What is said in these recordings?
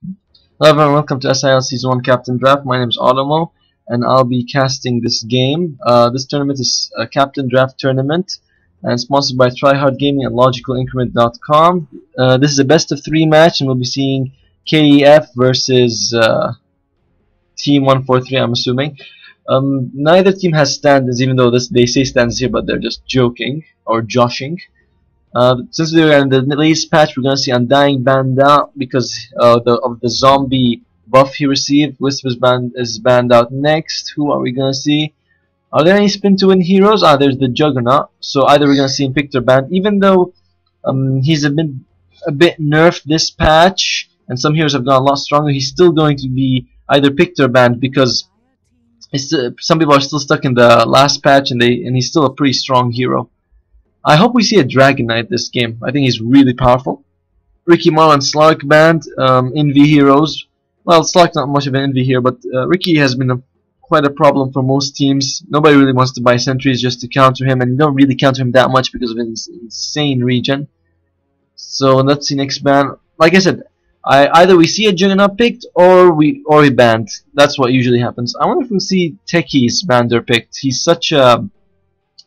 Hello everyone, welcome to SIL Season 1 Captain Draft. My name is Automo, and I'll be casting this game. This tournament is a Captain Draft tournament, and sponsored by Tryhard Gaming and LogicalIncrement.com. This is a best of 3 match, and we'll be seeing KEF versus Team 143, I'm assuming. Neither team has stands, even though they say stands here, but they're just joking or joshing. Since we're in the latest patch, we're gonna see Undying banned out because of the zombie buff he received. Wisp is banned out next. Who are we gonna see? Are there any spin to win heroes? There's the Juggernaut. So either we're gonna see him picked or banned. Even though he's a bit nerfed this patch, and some heroes have gone a lot stronger, he's still going to be either picked or banned because some people are still stuck in the last patch, and he's still a pretty strong hero. I hope we see a Dragon Knight this game. I think he's really powerful. Ricky Marl and Slark banned. Envy heroes. Well, Slark's not much of an Envy here, but Ricky has been quite a problem for most teams. Nobody really wants to buy sentries just to counter him, and you don't really counter him that much because of his insane regen. So let's see next ban. Like I said, either we see a Juggernaut picked or he banned. That's what usually happens. I wonder if we'll see Techies banned or picked. He's such a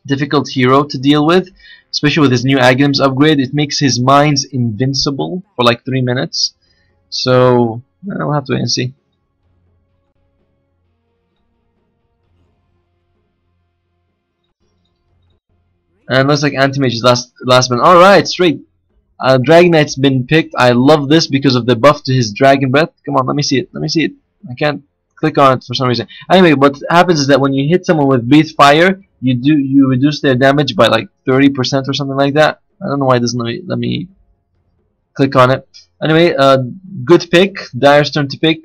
difficult hero to deal with, especially with his new Aghanim's upgrade. It makes his mines invincible for like 3 minutes. So we'll have to wait and see. And looks like Anti-Mage is last one. Alright, straight. Dragon Knight's been picked. I love this because of the buff to his Dragon Breath. Come on, let me see it. Let me see it. I can't click on it for some reason. Anyway, what happens is that when you hit someone with Breathe Fire, you reduce their damage by like 30% or something like that. I don't know why it doesn't let me click on it. Anyway, good pick. Dyer's turn to pick.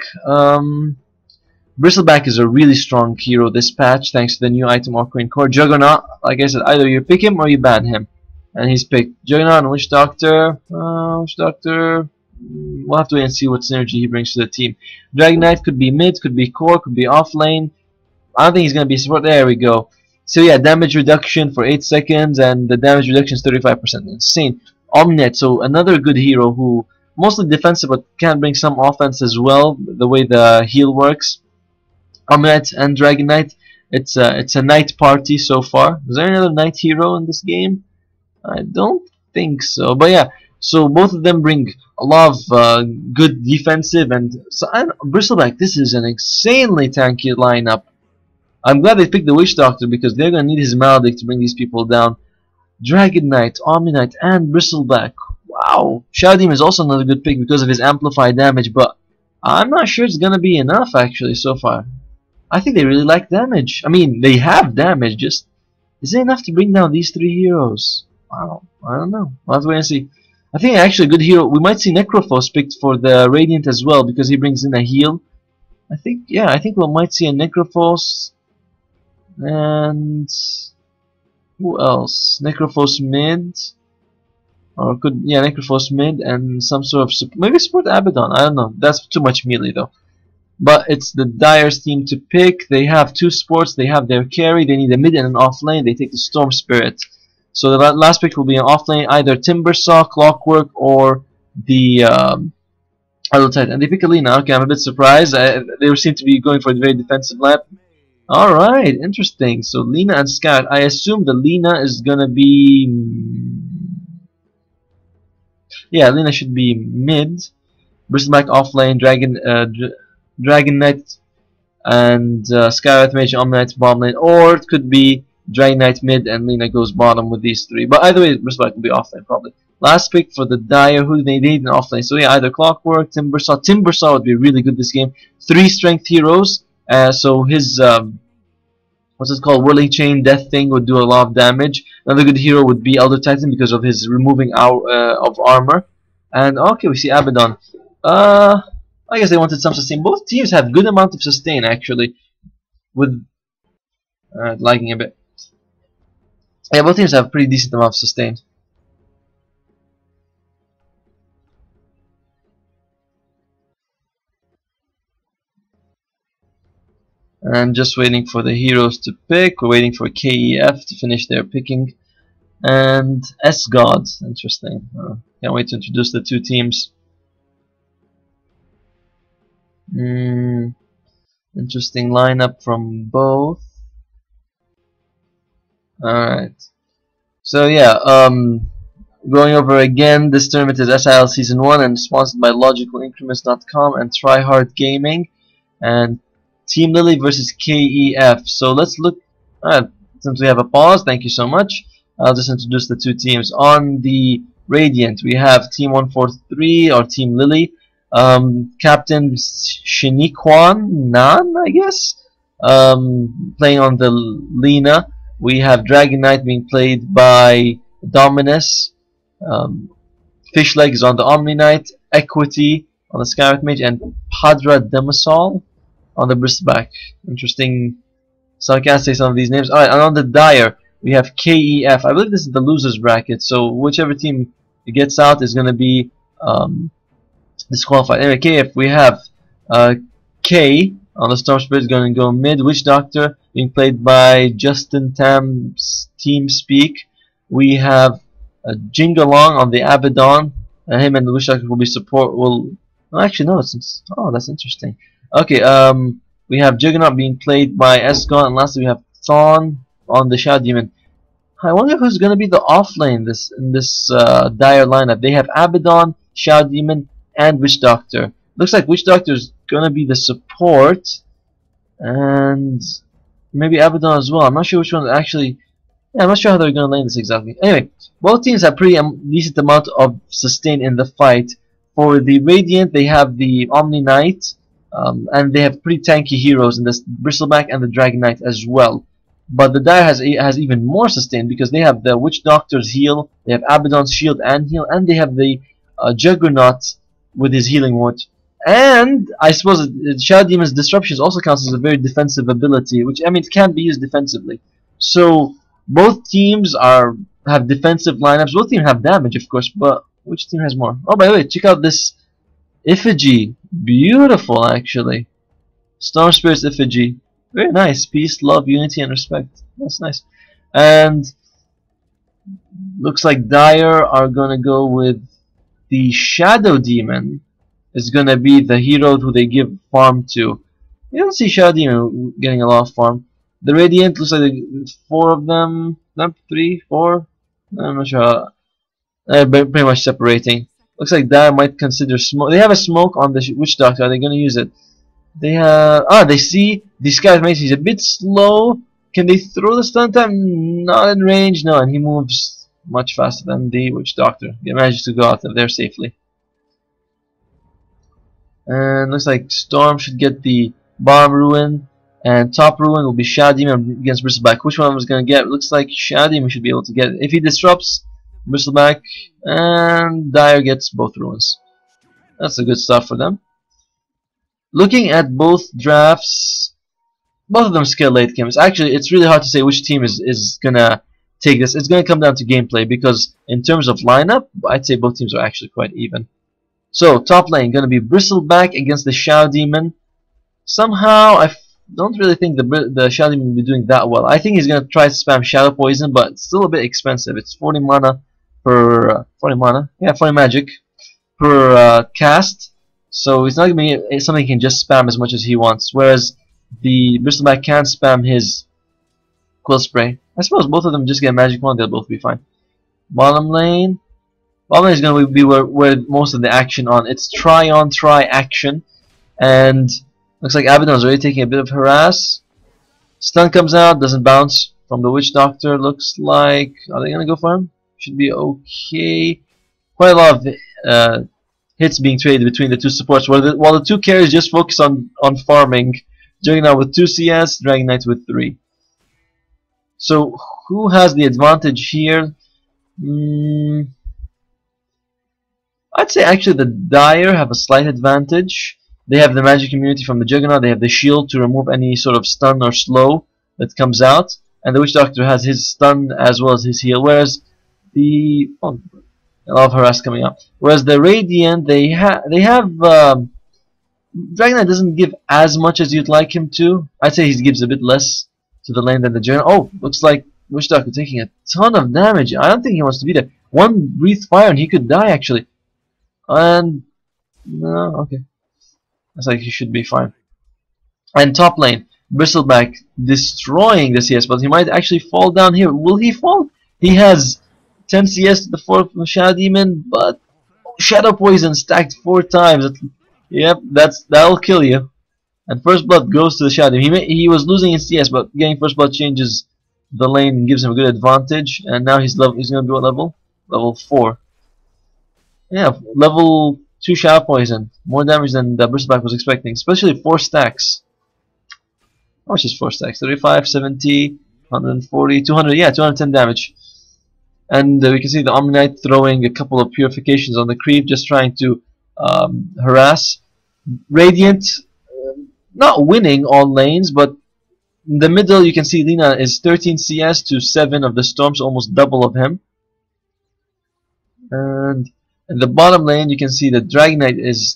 Bristleback is a really strong hero this patch thanks to the new item Arcane Core. Juggernaut, like I said, either you pick him or you ban him. And he's picked Juggernaut and Witch Doctor. Witch Doctor. We'll have to wait and see what synergy he brings to the team. Dragon Knight could be mid, could be core, could be off lane. I don't think he's gonna be support. There we go. So yeah, damage reduction for 8 seconds, and the damage reduction is 35%. Insane. Omnet, so another good hero who mostly defensive but can bring some offense as well. The way the heal works. Omnet and Dragon Knight. It's a knight party so far. Is there another knight hero in this game? I don't think so, but yeah. So both of them bring a lot of good defensive and Bristleback. This is an insanely tanky lineup. I'm glad they picked the Witch Doctor because they're gonna need his Maledict to bring these people down. Dragon Knight, Omni Knight, and Bristleback. Wow. Shadow Demon is also another good pick because of his amplified damage, but I'm not sure it's gonna be enough actually so far. I think they really like damage. I mean, they have damage. Just is it enough to bring down these 3 heroes? Wow, I don't know. We'll have to wait and see. I think actually a good hero. We might see Necrophos picked for the Radiant as well because he brings in a heal. I think we might see a Necrophos. And who else? Necrophos mid, or Necrophos mid and some sort of maybe support Abaddon. I don't know. That's too much melee though. But it's the Dyer's team to pick. They have 2 sports. They have their carry. They need a mid and an off lane. They take the Storm Spirit. So the last pick will be an offlane, either Timbersaw, Clockwork, or the Idle Titan. And they pick Alina. Okay, I'm a bit surprised. They seem to be going for a very defensive lap. Alright, interesting. So Lina and Scout. I assume the Lina is gonna be... yeah, Lina should be mid. Bristleback offlane, Dragon Knight, and Skyrath Mage, Omnight, Bomb Lane, or it could be Dragon Knight mid and Lina goes bottom with these 3. But either way, Bristleback will be offlane probably. Last pick for the Dyer, who they need an offlane. So yeah, either Clockwork, Timbersaw. Timbersaw would be really good this game. 3 strength heroes. So his what's it called? Whirling Chain Death thing would do a lot of damage. Another good hero would be Elder Titan because of his removing of armor. And okay, we see Abaddon. I guess they wanted some sustain. Both teams have good amount of sustain actually. With lagging a bit. Yeah, both teams have pretty decent amount of sustain. And just waiting for the heroes to pick. We're waiting for KEF to finish their picking. And S-God. Interesting. Can't wait to introduce the 2 teams. Interesting lineup from both. Alright. So yeah, going over again, this tournament is SIL Season 1 and sponsored by LogicalIncrements.com and Tryhard Gaming. And Team Lily versus KEF. So let's look. Since we have a pause, thank you so much. I'll just introduce the two teams. On the Radiant, we have Team 143 or Team Lily. Captain Shiniquan Nan, I guess, playing on the Lena. We have Dragon Knight being played by Dominus. Fishleg is on the Omni Knight. Equity on the Skywrath Mage, and Padra Demasol on the Bristleback. Interesting. So I can't say some of these names. Alright, and on the Dire, we have KEF. I believe this is the losers bracket, so whichever team gets out is going to be disqualified. Anyway, KF, we have K on the Storm Spirit, going to go mid. Witch Doctor being played by Justin Tam's TeamSpeak. We have Jingalong on the Abaddon. Him and the Witch Doctor will be support. Well, actually no, that's interesting. Okay, we have Juggernaut being played by Escon, and lastly we have Thon on the Shadow Demon. I wonder who's going to be the off lane in this Dire lineup. They have Abaddon, Shadow Demon, and Witch Doctor. Looks like Witch Doctor is going to be the support, and maybe Abaddon as well. I'm not sure which one actually. Yeah, I'm not sure how they're going to lane this exactly. Anyway, both teams have pretty decent amount of sustain in the fight. For the Radiant, they have the Omni Knight, and they have pretty tanky heroes in this Bristleback and the Dragon Knight as well. But the Dire has even more sustain because they have the Witch Doctor's heal, they have Abaddon's shield and heal, and they have the Juggernaut with his healing ward. And I suppose Shadow Demon's Disruptions also counts as a very defensive ability, which I mean it can be used defensively. So both teams have defensive lineups. Both teams have damage, of course, but which team has more? Oh, by the way, check out this effigy. Beautiful, actually. Storm Spirit's effigy. Very nice. Peace, love, unity, and respect. That's nice. And looks like Dire are gonna go with the Shadow Demon. Is gonna be the hero who they give farm to. You don't see Shadow Demon getting a lot of farm. The Radiant looks like four of them. No, 3, 4. I'm not sure. They're pretty much separating. Looks like Dire might consider smoke. They have a smoke on the Witch Doctor. Are they going to use it? They have. They see the Skywrath Mage. He's a bit slow. Can they throw the stun time? Not in range. No, and he moves much faster than the Witch Doctor. He manages to go out of there safely. And looks like Storm should get the Bottom Ruin, and top Ruin will be Shadow Demon against Bristleback. Which one was going to get? Looks like Shadow Demon should be able to get it. If he disrupts Bristleback, and Dire gets both Ruins. That's a good stuff for them. Looking at both drafts, both of them skill late games. Actually, it's really hard to say which team is going to take this. It's going to come down to gameplay because in terms of lineup, I'd say both teams are actually quite even. So, top lane going to be Bristleback against the Shadow Demon. Somehow, I don't really think the Shadow Demon will be doing that well. I think he's going to try to spam Shadow Poison, but it's still a bit expensive. It's 40 mana per 40 mana. Yeah, 40 magic per cast. So it's not going to be something he can just spam as much as he wants. Whereas the Bristleback can spam his Quill Spray. I suppose both of them just get a magic one, they'll both be fine. Bottom lane. Bottom lane is going to be where most of the action on. It's try on try action. And looks like Abaddon is already taking a bit of harass. Stun comes out, doesn't bounce from the Witch Doctor. Looks like, are they going to go for him? Should be okay. Quite a lot of hits being traded between the two supports, while the two carries just focus on farming. Juggernaut with 2 CS, Dragon Knight with 3. So who has the advantage here? I'd say actually the Dire have a slight advantage. They have the magic immunity from the Juggernaut, they have the shield to remove any sort of stun or slow that comes out, and the Witch Doctor has his stun as well as his heal, whereas a lot of harass coming up. Whereas the Radiant, they have Dragon Knight doesn't give as much as you'd like him to. I'd say he gives a bit less to the lane than the Juggernaut. Oh, looks like Witch Doctor taking a ton of damage. I don't think he wants to be there. One breathe fire and he could die actually. And no, okay. Looks like he should be fine. And top lane, Bristleback destroying the CS, but he might actually fall down here. Will he fall? He has 10 CS to the 4th from Shadow Demon, but Shadow Poison stacked 4 times. Yep, that'll kill you. And First Blood goes to the Shadow. He was losing in CS, but getting First Blood changes the lane and gives him a good advantage. And now he's going to be what level? Level 4. Yeah, level 2 Shadow Poison. More damage than the Bristleback was expecting, especially 4 stacks. How much is 4 stacks? 35, 70, 140, 200. Yeah, 210 damage. And we can see the Omni Knight throwing a couple of purifications on the creep, just trying to harass. Radiant, not winning all lanes, but in the middle you can see Lina is 13 CS to 7 of the Storms, almost double of him. And in the bottom lane you can see the Dragon Knight is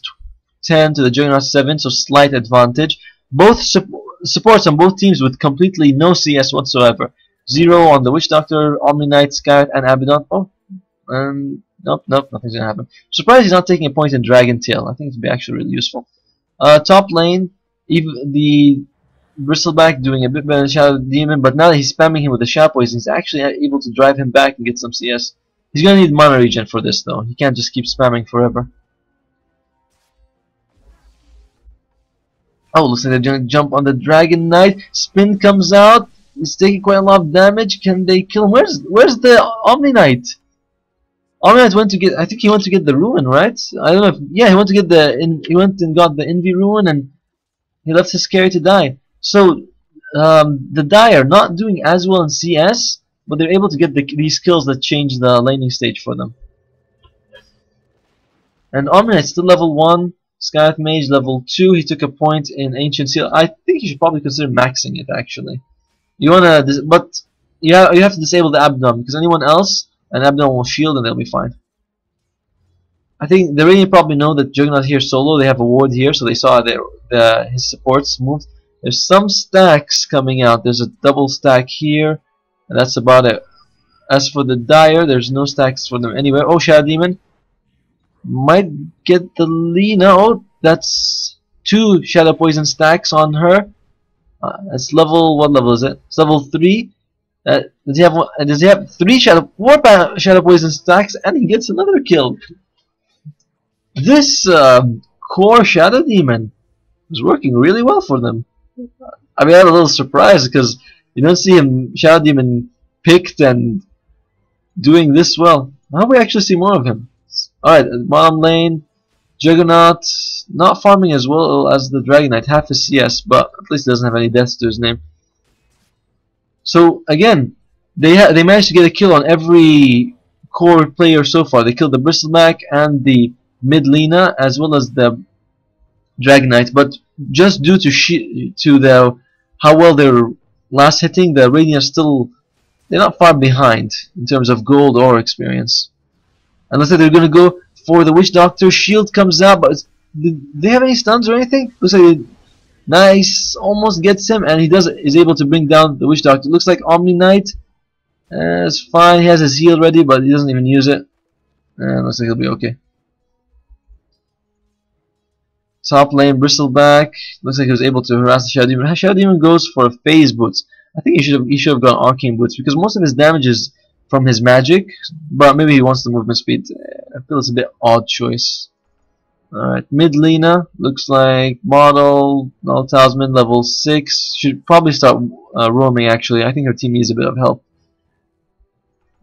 10 to the Juggernaut 7, so slight advantage. Both supports on both teams with completely no CS whatsoever. 0 on the Witch Doctor, Omni Knight, Scarlet, and Abaddon. Oh, nope, nothing's gonna happen. Surprised he's not taking a point in Dragon Tail. I think it'd be actually really useful. Top lane, even the Bristleback doing a bit better than Shadow Demon, but now that he's spamming him with the Shadow Poison, he's actually able to drive him back and get some CS. He's gonna need mana regen for this though. He can't just keep spamming forever. Oh, looks like they're gonna jump on the Dragon Knight. Spin comes out. He's taking quite a lot of damage. Can they kill him? Where's the Omni Knight? Omni Knight went to get. I think he went to get the Ruin, right? I don't know. If, yeah, he went to get the. He went and got the Envy Ruin, and he left his carry to die. So the Dire not doing as well in CS, but they're able to get these kills that change the laning stage for them. And Omni Knight's still level 1. Scarlet Mage level 2. He took a point in Ancient Seal. I think you should probably consider maxing it actually. You wanna, but you have to disable the Abaddon, because anyone else, an Abaddon will shield and they'll be fine. I think they really probably know that Juggernaut here solo. They have a ward here, so they saw his supports moved. There's some stacks coming out. There's a double stack here, and that's about it. As for the Dire, there's no stacks for them anywhere. Oh, Shadow Demon might get the Lina. Oh, that's 2 Shadow Poison stacks on her. It's level, what level is it? It's level 3. Does he have 4 Shadow Poison stacks, and he gets another kill. This core Shadow Demon is working really well for them. I mean, I'm a little surprised because you don't see him Shadow Demon picked and doing this well. I hope we actually see more of him. Alright, bottom lane, Juggernaut not farming as well as the Dragon Knight, half his CS, but at least he doesn't have any deaths to his name. So again, they managed to get a kill on every core player so far. They killed the Bristleback and the mid Lina as well as the Dragon Knight, but just due to how well they're last hitting, the Radiant they're not far behind in terms of gold or experience. And looks like they're gonna go for the Witch Doctor. Shield comes out, but do they have any stuns or anything? Looks like nice, almost gets him, and is able to bring down the Witch Doctor. Looks like Omni Knight is fine. He has his heal ready, but he doesn't even use it. And looks like he'll be okay. Top lane, Bristleback. Looks like he was able to harass the Shadow Demon. Shadow Demon goes for Phase Boots. I think he should have gone Arcane Boots because most of his damage is from his magic, but maybe he wants the movement speed. I feel it's a bit odd choice. Alright, mid Lina looks like Model, Null Talisman, level 6. Should probably start roaming actually. I think her team needs a bit of help.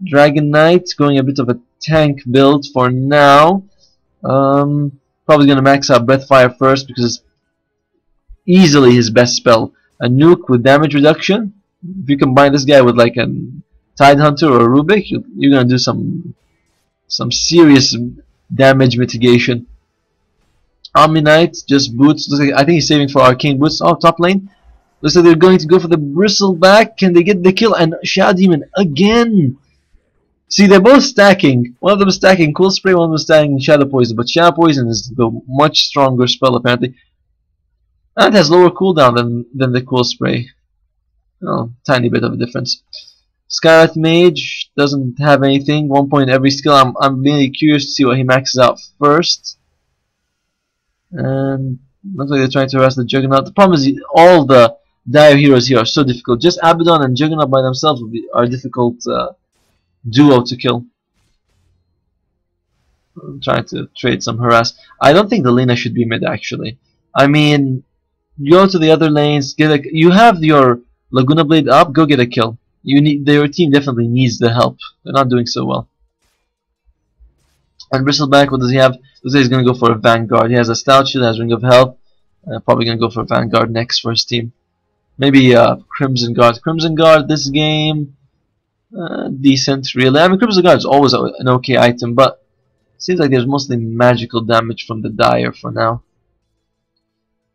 Dragon Knight going a bit of a tank build for now. Probably gonna max out Breathfire first because it's easily his best spell. A nuke with damage reduction. If you combine this guy with like a Tide Hunter or a Rubik, you're gonna do some serious damage mitigation. Omni Knight just boots. Looks like, I think he's saving for Arcane Boots. Oh, top lane. Looks like they're going to go for the Bristleback. Can they get the kill? And Shadow Demon again. See, they're both stacking. One of them is stacking Cool Spray, one of them is stacking Shadow Poison. But Shadow Poison is the much stronger spell apparently. And it has lower cooldown than the Cool Spray. Oh, tiny bit of a difference. Scarlet Mage doesn't have anything. 1 point every skill. I'm really curious to see what he maxes out first. And Looks like they're trying to harass the Juggernaut. The problem is all the dire heroes here are so difficult. Just Abaddon and Juggernaut by themselves are difficult duo to kill. I'm trying to trade some harass. I don't think the Lina should be mid actually. I mean, go to the other lanes. You have your Laguna Blade up. Go get a kill. Your team definitely needs the help. They're not doing so well. And Bristleback, what does he have? Looks like he's gonna go for a Vanguard. He has a Stout Shield, has Ring of Health. Probably gonna go for a Vanguard next for his team. Maybe Crimson Guard. Crimson Guard this game, decent really. I mean, Crimson Guard is always an okay item, but seems like there's mostly magical damage from the Dire for now.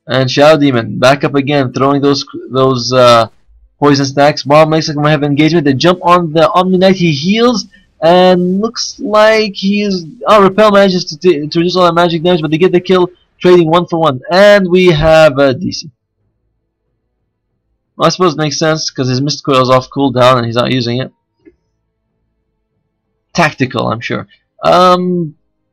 And Shadow Demon back up again, throwing those poison stacks. Bomb makes like we have engagement. They jump on the Omni Knight. He heals and looks like he's Repel manages to reduce all that magic damage, but they get the kill, trading 1 for 1. And we have a DC. Well, I suppose it makes sense because his Mist Coil is off cooldown and he's not using it. Tactical, I'm sure.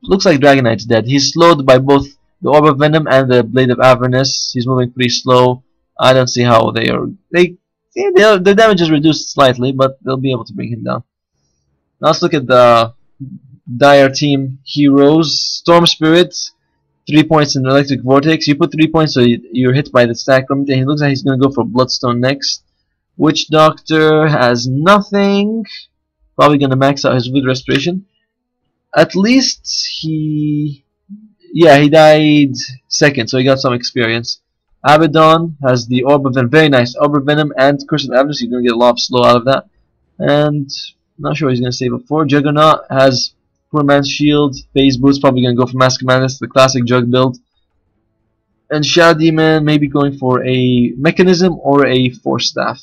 Looks like Dragon Knight's dead. He's slowed by both the Orb of Venom and the Blade of Avernus. He's moving pretty slow. I don't see how their damage is reduced slightly, but they'll be able to bring him down. Now let's look at the Dire team heroes. Storm Spirit, 3 points in Electric Vortex. You put 3 points, so you're hit by the stack limit. And he looks like he's going to go for Bloodstone next. Witch Doctor has nothing. Probably going to max out his Wood Restoration. At least he died second, so he got some experience. Abaddon has the Orb of Venom, very nice. Orb of Venom and Curse of Avernus. You're going to get a lot of slow out of that. And not sure what he's going to save it for. Juggernaut has Poor Man's Shield, Phase Boost, probably going to go for Mask of Madness, the classic Jug build. And Shadow Demon maybe going for a Mechanism or a Force Staff.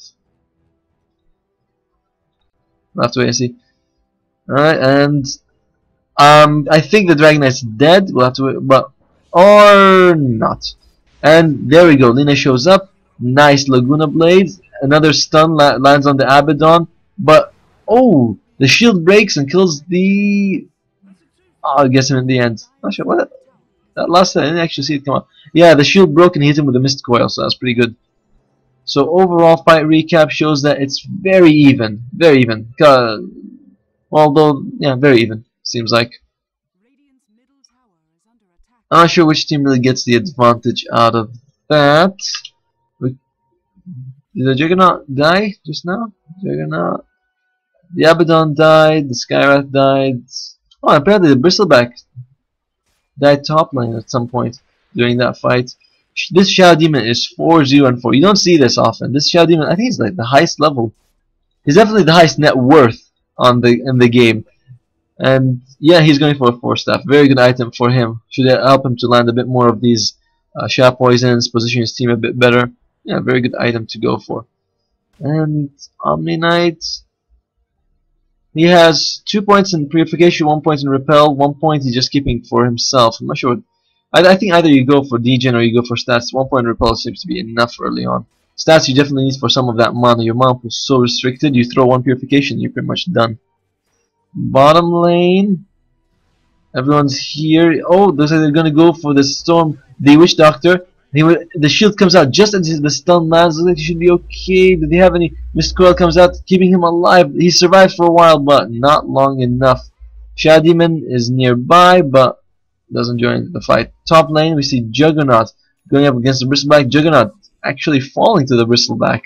We'll have to wait and see. Alright, and I think the Dragon Knight's dead. We'll have to wait, but or not. And there we go. Lina shows up. Nice Laguna Blade. Another stun lands on the Abaddon, but oh, the shield breaks and kills the. Oh, I guess him in the end. Not sure what that last time I didn't actually see it come out. Yeah, the shield broke and hit him with a Mist Coil, so that's pretty good. So overall fight recap shows that it's very even, very even. Although, yeah, very even. Seems like. I'm not sure which team really gets the advantage out of that. Did the Juggernaut die just now? Juggernaut. The Abaddon died. The Skyrath died. Oh, apparently the Bristleback died top lane at some point during that fight. This Shadow Demon is 4-0 and 4. You don't see this often. This Shadow Demon, I think he's like the highest level. He's definitely the highest net worth in the game. And yeah, he's going for a Force Staff. Very good item for him. Should help him to land a bit more of these Shadow Poisons, position his team a bit better. Yeah, very good item to go for. And Omni Knight, he has 2 points in Purification, 1 point in Repel, 1 point he's just keeping for himself. I'm not sure. I think either you go for Degen or you go for stats. 1 point in Repel seems to be enough early on. Stats you definitely need for some of that mana. Your mana pool is so restricted. You throw 1 Purification, you're pretty much done. Bottom lane, everyone's here. Oh, looks like they're gonna go for the Storm, the Witch Doctor. The shield comes out just as the stun lands. Looks like he should be okay. Did he have any? Mist Coil comes out, keeping him alive. He survives for a while, but not long enough. Shadow Demon is nearby, but doesn't join the fight. Top lane, we see Juggernaut going up against the Bristleback. Juggernaut actually falling to the Bristleback.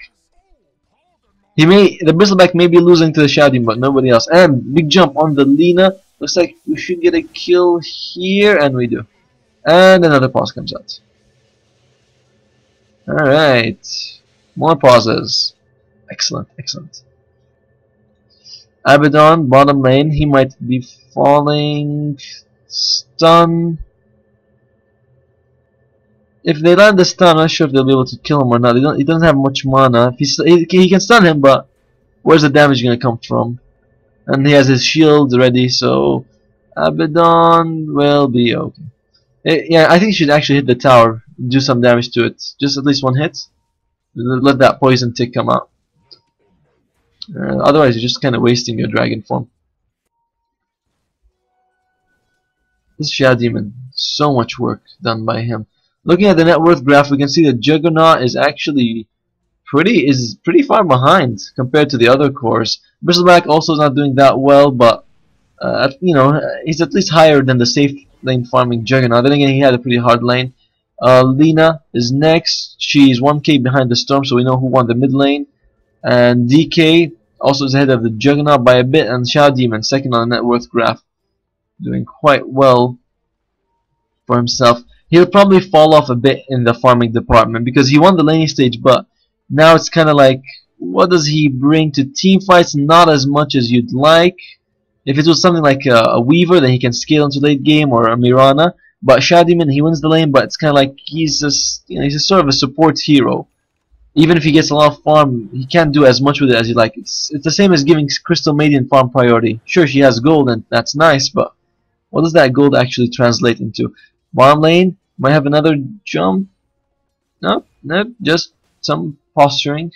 The Bristleback may be losing to the Shadow Demon, but nobody else. And big jump on the Lina. Looks like we should get a kill here, and we do. And another pause comes out. Alright. More pauses. Excellent, excellent. Abaddon, bottom lane. He might be falling. Stun. If they land the stun, I'm not sure if they'll be able to kill him or not. He doesn't have much mana. If he can stun him, but where's the damage going to come from? And he has his shield ready, so Abaddon will be okay. Yeah, I think he should actually hit the tower, do some damage to it. Just at least 1 hit. Let that poison tick come out. Otherwise, you're just kind of wasting your dragon form. This Shadow Demon, so much work done by him. Looking at the net worth graph, we can see that Juggernaut is actually pretty far behind compared to the other cores. Bristleback also is not doing that well, but you know, he's at least higher than the safe lane farming Juggernaut. Then again, he had a pretty hard lane. Lena is next. She's 1k behind the Storm, so we know who won the mid lane. And DK also is ahead of the Juggernaut by a bit, and Shadow Demon second on the net worth graph, doing quite well for himself. He'll probably fall off a bit in the farming department because he won the laning stage, but now it's kind of like, what does he bring to team fights? Not as much as you'd like. If it was something like a Weaver, then he can scale into late game, or a Mirana. But Shadow Demon, he wins the lane, but it's kind of like he's just, you know, he's a sort of a support hero. Even if he gets a lot of farm, he can't do as much with it as you like. It's the same as giving Crystal Maiden farm priority. Sure, she has gold, and that's nice, but what does that gold actually translate into? Bottom lane might have another jump. No, just some posturing.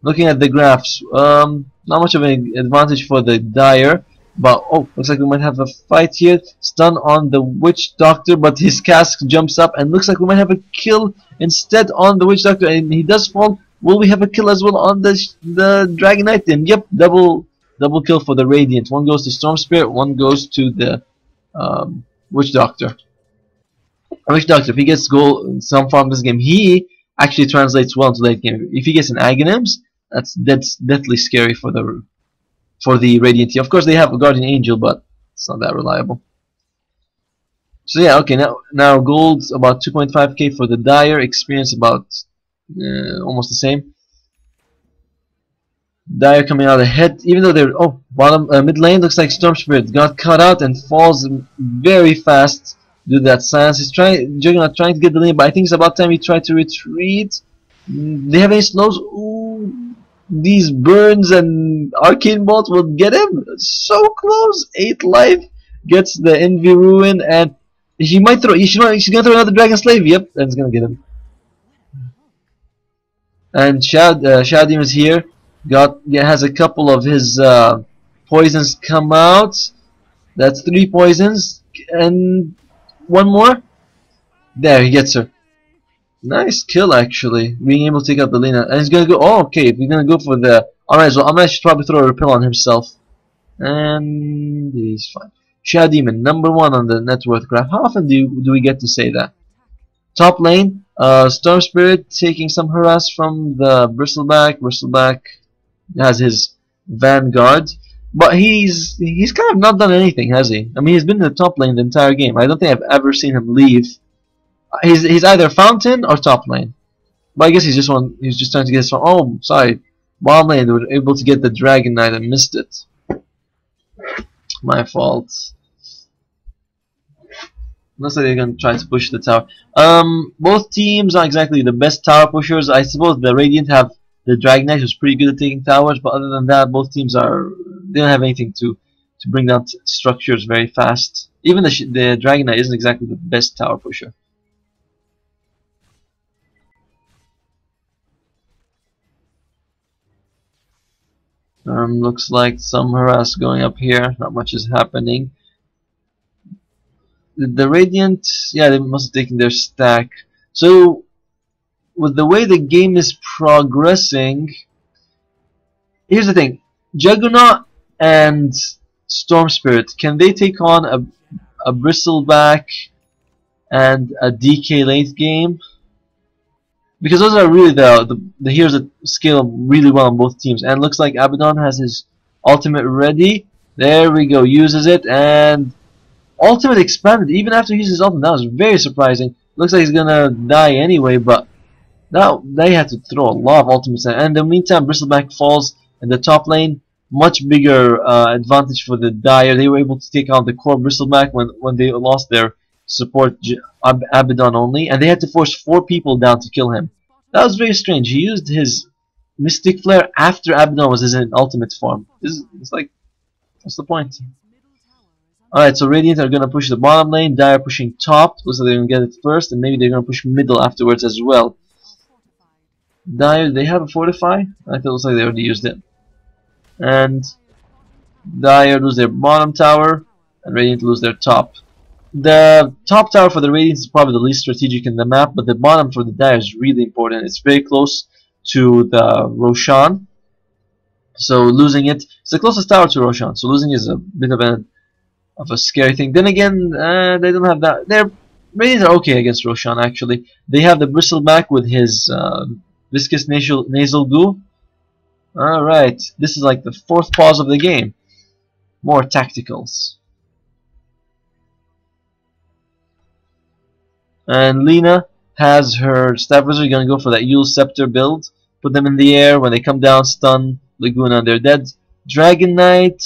Looking at the graphs, not much of an advantage for the Dire, but oh, looks like we might have a fight here. Stun on the Witch Doctor, but his cask jumps up, and looks like we might have a kill instead on the Witch Doctor, and he does fall. Will we have a kill as well on the Dragon Knight? Then yep, double kill for the Radiant. One goes to Storm Spirit, one goes to the Witch Doctor. Witch Doctor, if he gets goal some farm this game, he actually translates well into late game. If he gets an Aghanims, that's deathly scary for the Radiant team. Of course, they have a Guardian Angel, but it's not that reliable. So yeah, okay, now gold's about 2.5k for the Dire, experience about almost the same. Dire coming out ahead, even though they're mid lane looks like Storm Spirit got cut out and falls very fast. Do that silence. He's Juggernaut trying to get the lane, but I think it's about time he tried to retreat. They have any slows? Ooh, these burns and arcane bolts will get him. So close. 8 life gets the Envy Ruin, and she might throw. She's gonna throw another Dragon Slave. Yep, that's gonna get him. And Shadow Demon is here. Has a couple of his poisons come out. That's 3 poisons, and one more. There, he gets her. Nice kill, actually. Being able to take out the Lena. And he's gonna go. Oh, okay. If he's gonna go for the Amaz, well, Amaz should probably throw a repel on himself. And he's fine. Shadow Demon, number 1 on the net worth graph. How often do we get to say that? Top lane, Storm Spirit taking some harass from the Bristleback. Bristleback has his Vanguard. But he's kind of not done anything, has he? I mean, he's been in the top lane the entire game. I don't think I've ever seen him leave. He's either fountain or top lane. But I guess he's just trying to get his. Oh, sorry, bottom lane. They were able to get the Dragon Knight and missed it. My fault. Looks like they're gonna try to push the tower. Both teams aren't exactly the best tower pushers. I suppose the Radiant have the Dragon Knight, who's pretty good at taking towers, but other than that, both teams they don't have anything to bring down structures very fast. Even the Dragon Knight isn't exactly the best tower pusher. Looks like some harass going up here. Not much is happening. The Radiant, yeah, they must have taken their stack. So, with the way the game is progressing, here's the thing: Juggernaut and Storm Spirit, can they take on a Bristleback and a DK late game? Because those are really the heroes that scale really well on both teams. And looks like Abaddon has his ultimate ready. There we go, uses it, and ultimate expanded even after he uses his ultimate. That was very surprising. Looks like he's gonna die anyway, but now they had to throw a lot of ultimates. And in the meantime, Bristleback falls in the top lane. Much bigger advantage for the Dire. They were able to take out the core Bristleback when they lost their support Abaddon only, and they had to force 4 people down to kill him. That was very strange. He used his Mystic Flare after Abaddon was in ultimate form. It's like, what's the point? Alright, so Radiant are gonna push the bottom lane, Dire pushing top. Looks like they're gonna get it first, and maybe they're gonna push middle afterwards as well. Dire, they have a fortify? I thought it looks like they already used it. And Dire lose their bottom tower, and Radiant lose their top. The top tower for the Radiance is probably the least strategic in the map, but the bottom for the Dire is really important. It's very close to the Roshan, so losing it's the closest tower to Roshan, so losing is a bit of a scary thing. Then again, they don't have that. Their Radiants are okay against Roshan actually. They have the Bristleback with his viscous nasal goo. Alright, this is like the fourth pause of the game. More tacticals. And Lena has her Staff Wizard gonna go for that Yule Scepter build. Put them in the air. When they come down, stun Laguna, they're dead. Dragon Knight,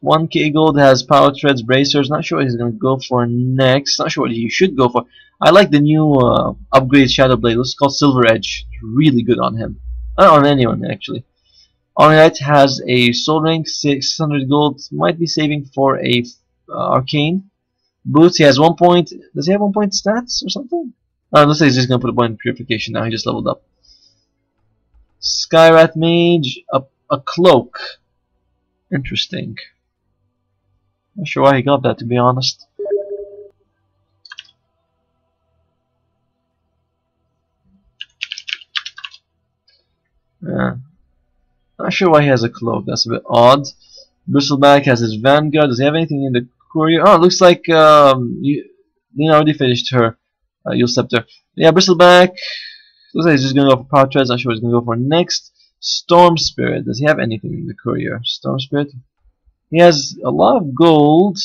1k gold, has Power Treads, Bracers. Not sure what he's gonna go for next. Not sure what he should go for. I like the new upgrade Shadow Blade. This is called Silver Edge. Really good on him. On anyone actually. Knight has a Soul Ring, 600 gold. Might be saving for a Arcane. Boots, he has 1 point. Does he have 1 point stats or something? Oh, looks like he's just gonna put a point in Purification now. He just leveled up. Skyrat Mage, a cloak. Interesting. Not sure why he got that, to be honest. Yeah. Not sure why he has a cloak. That's a bit odd. Bristleback has his Vanguard. Does he have anything in the courier? Oh, it looks like Lena already finished her Yule Scepter. Yeah, Bristleback. Looks like he's just gonna go for Power Treads. Not sure what he's gonna go for next. Storm Spirit. Does he have anything in the courier? Storm Spirit. He has a lot of gold.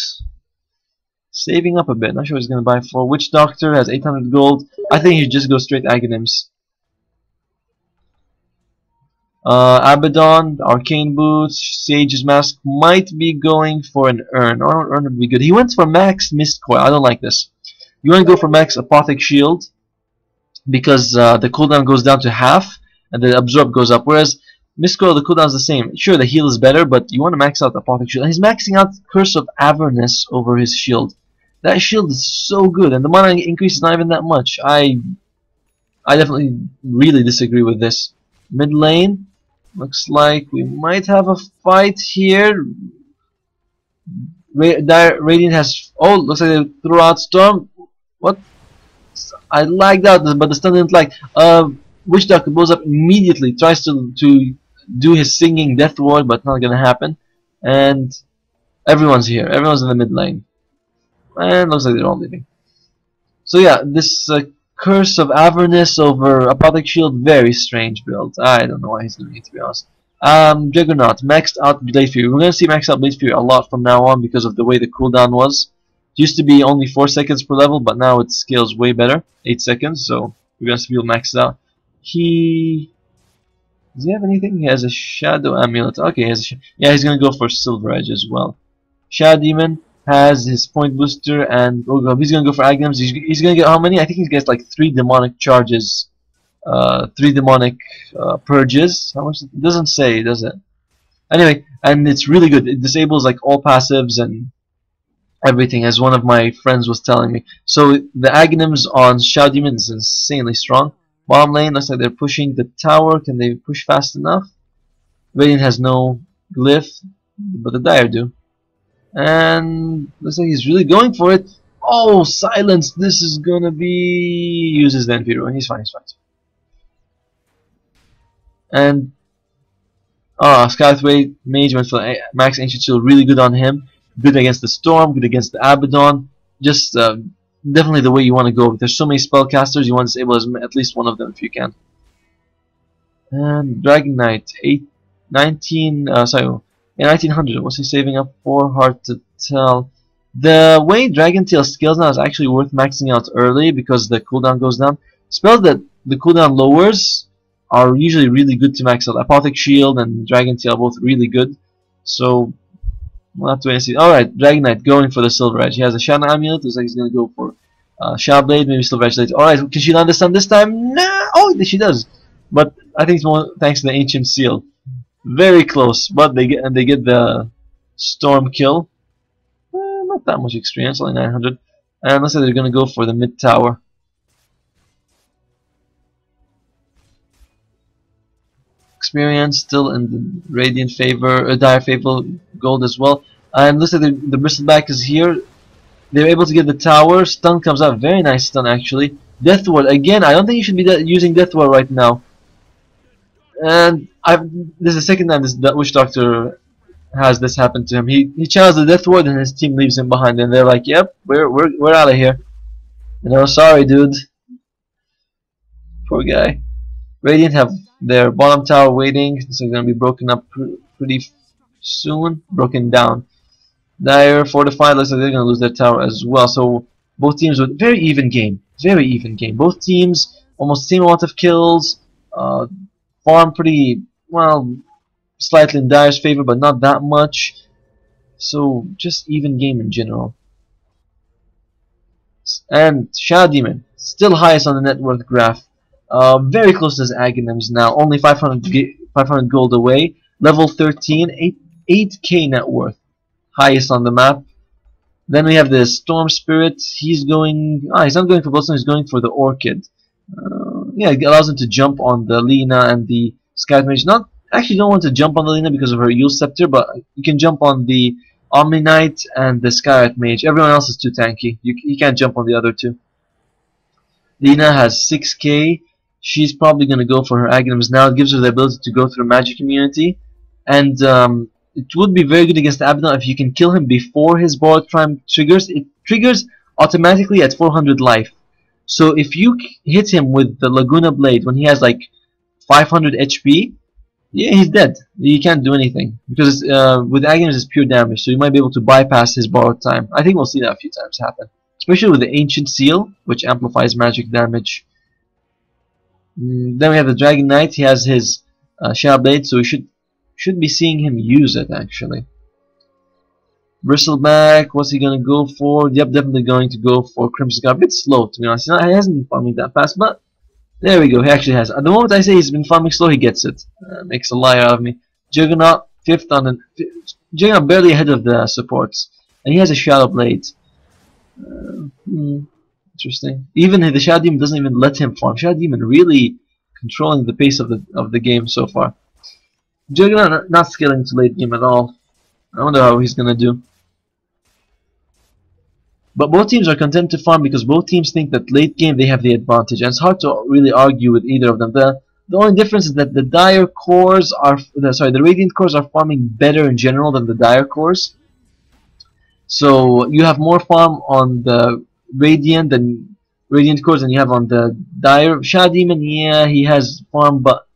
Saving up a bit. Not sure what he's gonna buy for. Witch Doctor has 800 gold. I think he should just go straight Aghanims. Abaddon, Arcane Boots, Sage's Mask might be going for an Urn. Urn would be good. He went for Max Mist Coil. I don't like this. You want to go for Max Apothic Shield because the cooldown goes down to half and the Absorb goes up. Whereas Mist Coil, the cooldown is the same. Sure, the heal is better, but you want to max out the Apothic Shield. And he's maxing out Curse of Avernus over his shield. That shield is so good, and the mana increase is not even that much. I definitely really disagree with this. Mid lane. Looks like we might have a fight here. Radiant has... Oh, looks like they threw out Storm. What? I lagged out, but the stun didn't lag. Witch Doctor blows up immediately. Tries to do his singing Death Ward, but not gonna happen. And everyone's here. Everyone's in the mid lane. And looks like they're all leaving. So yeah, this... Curse of Avernus over Apothic Shield, very strange build. I don't know why he's doing it, to be honest. Juggernaut, maxed out Blade Fury. We're going to see maxed out Blade Fury a lot from now on because of the way the cooldown was. It used to be only 4 seconds per level, but now it scales way better. 8 seconds, so we're going to see people maxed out. Does he have anything? He has a Shadow Amulet. Okay, yeah, he's going to go for Silver Edge as well. Shadow Demon has his point booster, and oh, he's gonna go for Aghanims. He's gonna get how many? I think he gets like 3 demonic charges, 3 demonic purges. How much? It doesn't say, does it? Anyway, and it's really good. It disables like all passives and everything, as one of my friends was telling me. So the Aghanims on Shadow Demon is insanely strong. Bottom lane looks like they're pushing the tower. Can they push fast enough? Radiant has no glyph, but the Dire do. And looks like he's really going for it. Oh, silence! This is gonna be... Uses the Enfido, and he's fine, And Skythway Mage went for Max Ancient Shield, really good on him. Good against the Storm, good against the Abaddon. Just definitely the way you want to go. There's so many spellcasters, you want to disable at least one of them if you can. And Dragon Knight, 1900. What's he saving up for? Hard to tell. The way Dragon Tail scales now is actually worth maxing out early because the cooldown goes down. Spells that the cooldown lowers are usually really good to max out. Apothic Shield and Dragon Tail are both really good. So we'll have to wait and see. Alright, Dragon Knight going for the Silver Edge. He has a Shadow Amulet. Looks like he's gonna go for Shadow Blade, maybe Silver Edge later. Alright, can she land the stun this time? Nah! Oh, she does. But I think it's more thanks to the Ancient Seal. Very close, but they get the Storm kill. Not that much experience, only 900. And looks like they're gonna go for the mid tower. Experience still in the Radiant favor, Dire favor, gold as well. And looks like the Bristleback is here. They're able to get the tower. Stun comes out. Very nice stun, actually. Death Ward. Again, I don't think you should be using Death Ward right now. And this is the second time this Witch Doctor has this happen to him. He channels the Death Ward and his team leaves him behind. And they're like, yep, we're out of here. You know, sorry, dude. Poor guy. Radiant have their bottom tower waiting. So they're going to be broken up pretty soon. Broken down. Dire fortified, looks like they're going to lose their tower as well. So both teams with very even game. Very even game. Both teams almost the same amount of kills. Farm pretty, well, slightly in Dire's favor, but not that much. So just even game in general. And Shadow Demon, still highest on the net worth graph. Very close to his Aghanims now. Only 500 gold away. Level 13, 8k net worth. Highest on the map. Then we have the Storm Spirit. He's going. He's not going for Bloodstone. He's going for the Orchid. Yeah, it allows him to jump on the Lina and the Sky Mage. Not actually don't want to jump on the Lina because of her Yule Scepter, but you can jump on the Omni Knight and the Sky Mage. Everyone else is too tanky. You can't jump on the other two. Lina has 6k. She's probably going to go for her Aghanims now. It gives her the ability to go through Magic Immunity, and it would be very good against Abaddon if you can kill him before his Borrowed Prime triggers. It triggers automatically at 400 life. So if you hit him with the Laguna Blade when he has like 500 HP, yeah, he's dead. You can't do anything because with Aghanims it's pure damage. So you might be able to bypass his Borrowed Time. I think we'll see that a few times happen, especially with the Ancient Seal, which amplifies magic damage. Then we have the Dragon Knight. He has his Shadow Blade, so we should be seeing him use it actually. Bristleback, what's he gonna go for? Yep, definitely going to go for Crimson Guard. A bit slow to be honest. He hasn't been farming that fast, but there we go. He actually has. At the moment I say he's been farming slow, he gets it. Makes a liar out of me. Juggernaut, 5th on the Juggernaut barely ahead of the supports, and he has a Shadow Blade. Interesting. Even the Shadow Demon doesn't even let him farm. Shadow Demon really controlling the pace of the game so far. Juggernaut not scaling to late game at all. I wonder how he's gonna do. But both teams are content to farm because both teams think that late game they have the advantage, and it's hard to really argue with either of them. The only difference is that the Dire cores are the Radiant cores are farming better in general than the Dire cores. So you have more farm on the Radiant cores than you have on the Dire. Shadow Demon, yeah, he has farm, but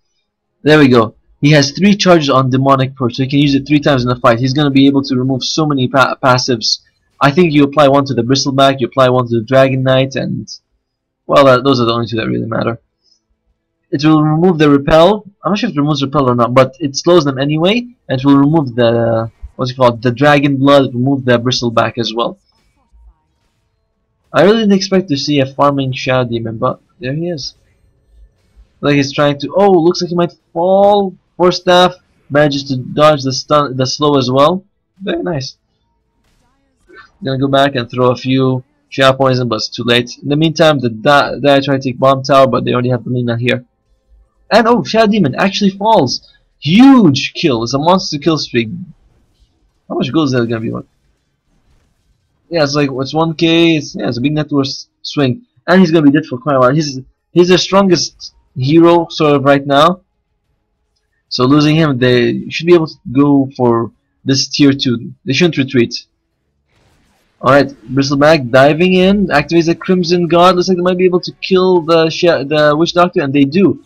there we go. He has 3 charges on Demonic Purge, so he can use it 3 times in the fight. He's going to be able to remove so many passives. I think you apply one to the Bristleback, you apply one to the Dragon Knight, and well, those are the only 2 that really matter. It will remove the Repel. I'm not sure if it removes Repel or not, but it slows them anyway, and it will remove the the Dragon Blood, remove the Bristleback as well. I really didn't expect to see a farming Shadow Demon, but there he is. Like he's trying to. Oh, looks like he might fall. Force Staff manages to dodge the slow as well. Very nice. Gonna go back and throw a few Shadow Poison, but it's too late. In the meantime, the Dire try to take Bomb Tower, but they already have the Lina here. And oh, Shadow Demon actually falls. Huge kill. It's a monster kill streak. How much gold is that gonna be worth? Yeah, it's like it's 1k. It's a big net worth swing, and he's gonna be dead for quite a while. He's the strongest hero sort of right now. So losing him, they should be able to go for this tier 2. They shouldn't retreat. Alright, Bristleback diving in, activates the Crimson Guard. Looks like they might be able to kill the Witch Doctor, and they do.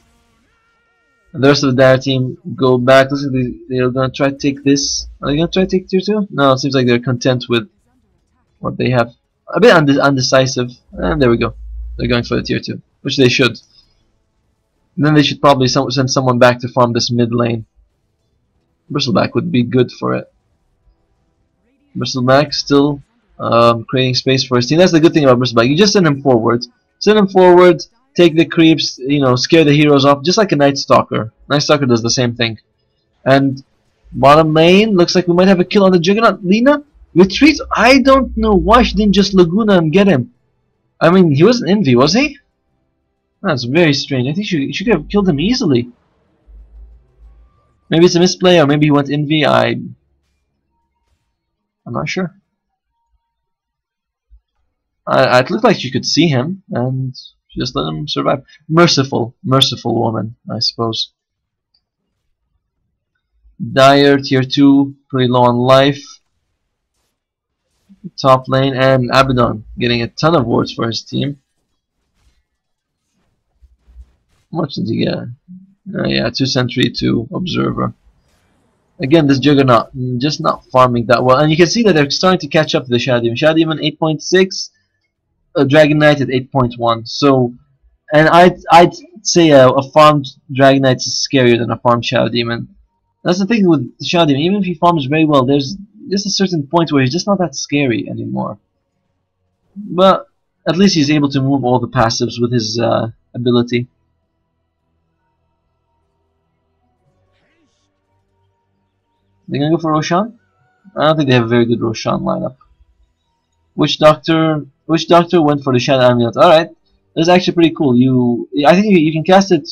And the rest of the Dire team go back. Looks like they're gonna try to take this. Are they gonna try to take tier 2? No, it seems like they're content with what they have. A bit undecisive. And there we go. They're going for the tier 2, which they should. And then they should probably send someone back to farm this mid lane. Bristleback would be good for it. Bristleback still creating space for his team. That's the good thing about Bristleback. You just send him forward. Send him forward, take the creeps, scare the heroes off, just like a Night Stalker. Night Stalker does the same thing. And bottom lane, looks like we might have a kill on the Juggernaut. Lina retreats. I don't know why she didn't just Laguna and get him. I mean, he wasn't Envy, was he? That's very strange. I think she could have killed him easily. Maybe it's a misplay, or maybe he went Envy. I'm not sure. It looked like she could see him and just let him survive. Merciful woman, I suppose. Dyer, tier 2, pretty low on life. Top lane, and Abaddon getting a ton of wards for his team. How much did he get? Yeah, 2 Sentry, 2 Observer. Again, this Juggernaut just not farming that well, and you can see that they're starting to catch up to the Shadow Demon. Shadow Demon 8.6, Dragon Knight at 8.1. So, and I'd say a farmed Dragon Knight is scarier than a farmed Shadow Demon. That's the thing with Shadow Demon. Even if he farms very well, there's just a certain point where he's just not that scary anymore. But at least he's able to move all the passives with his ability. They're gonna go for Roshan? I don't think they have a very good Roshan lineup. Witch Doctor went for the Shadow Amulet. Alright, that's actually pretty cool. I think you can cast it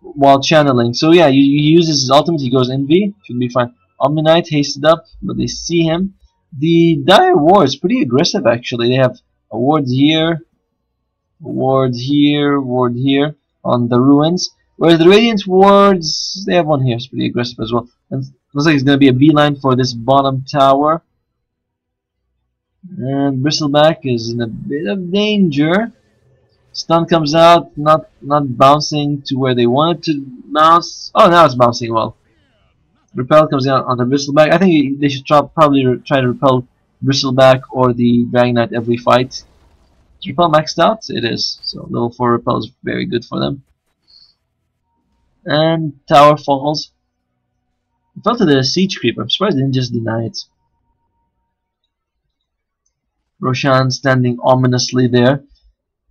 while channeling. So yeah, you use his ultimate, he goes Envy, should be fine. Omni Knight hasted up, but they see him. The Dire War is pretty aggressive actually. They have a ward here, ward here, ward here on the ruins. Whereas the Radiant wards, they have one here, it's pretty aggressive as well. And looks like it's going to be a beeline for this bottom tower. And Bristleback is in a bit of danger. Stun comes out, not bouncing to where they want it to bounce. Oh, now it's bouncing well. Repel comes out on the Bristleback. I think they should probably try to repel Bristleback or the Dragon Knight every fight. Is Repel maxed out? It is. So level 4 Repel is very good for them. And tower falls. I fell to the siege creep. I'm surprised they didn't just deny it. Roshan standing ominously there.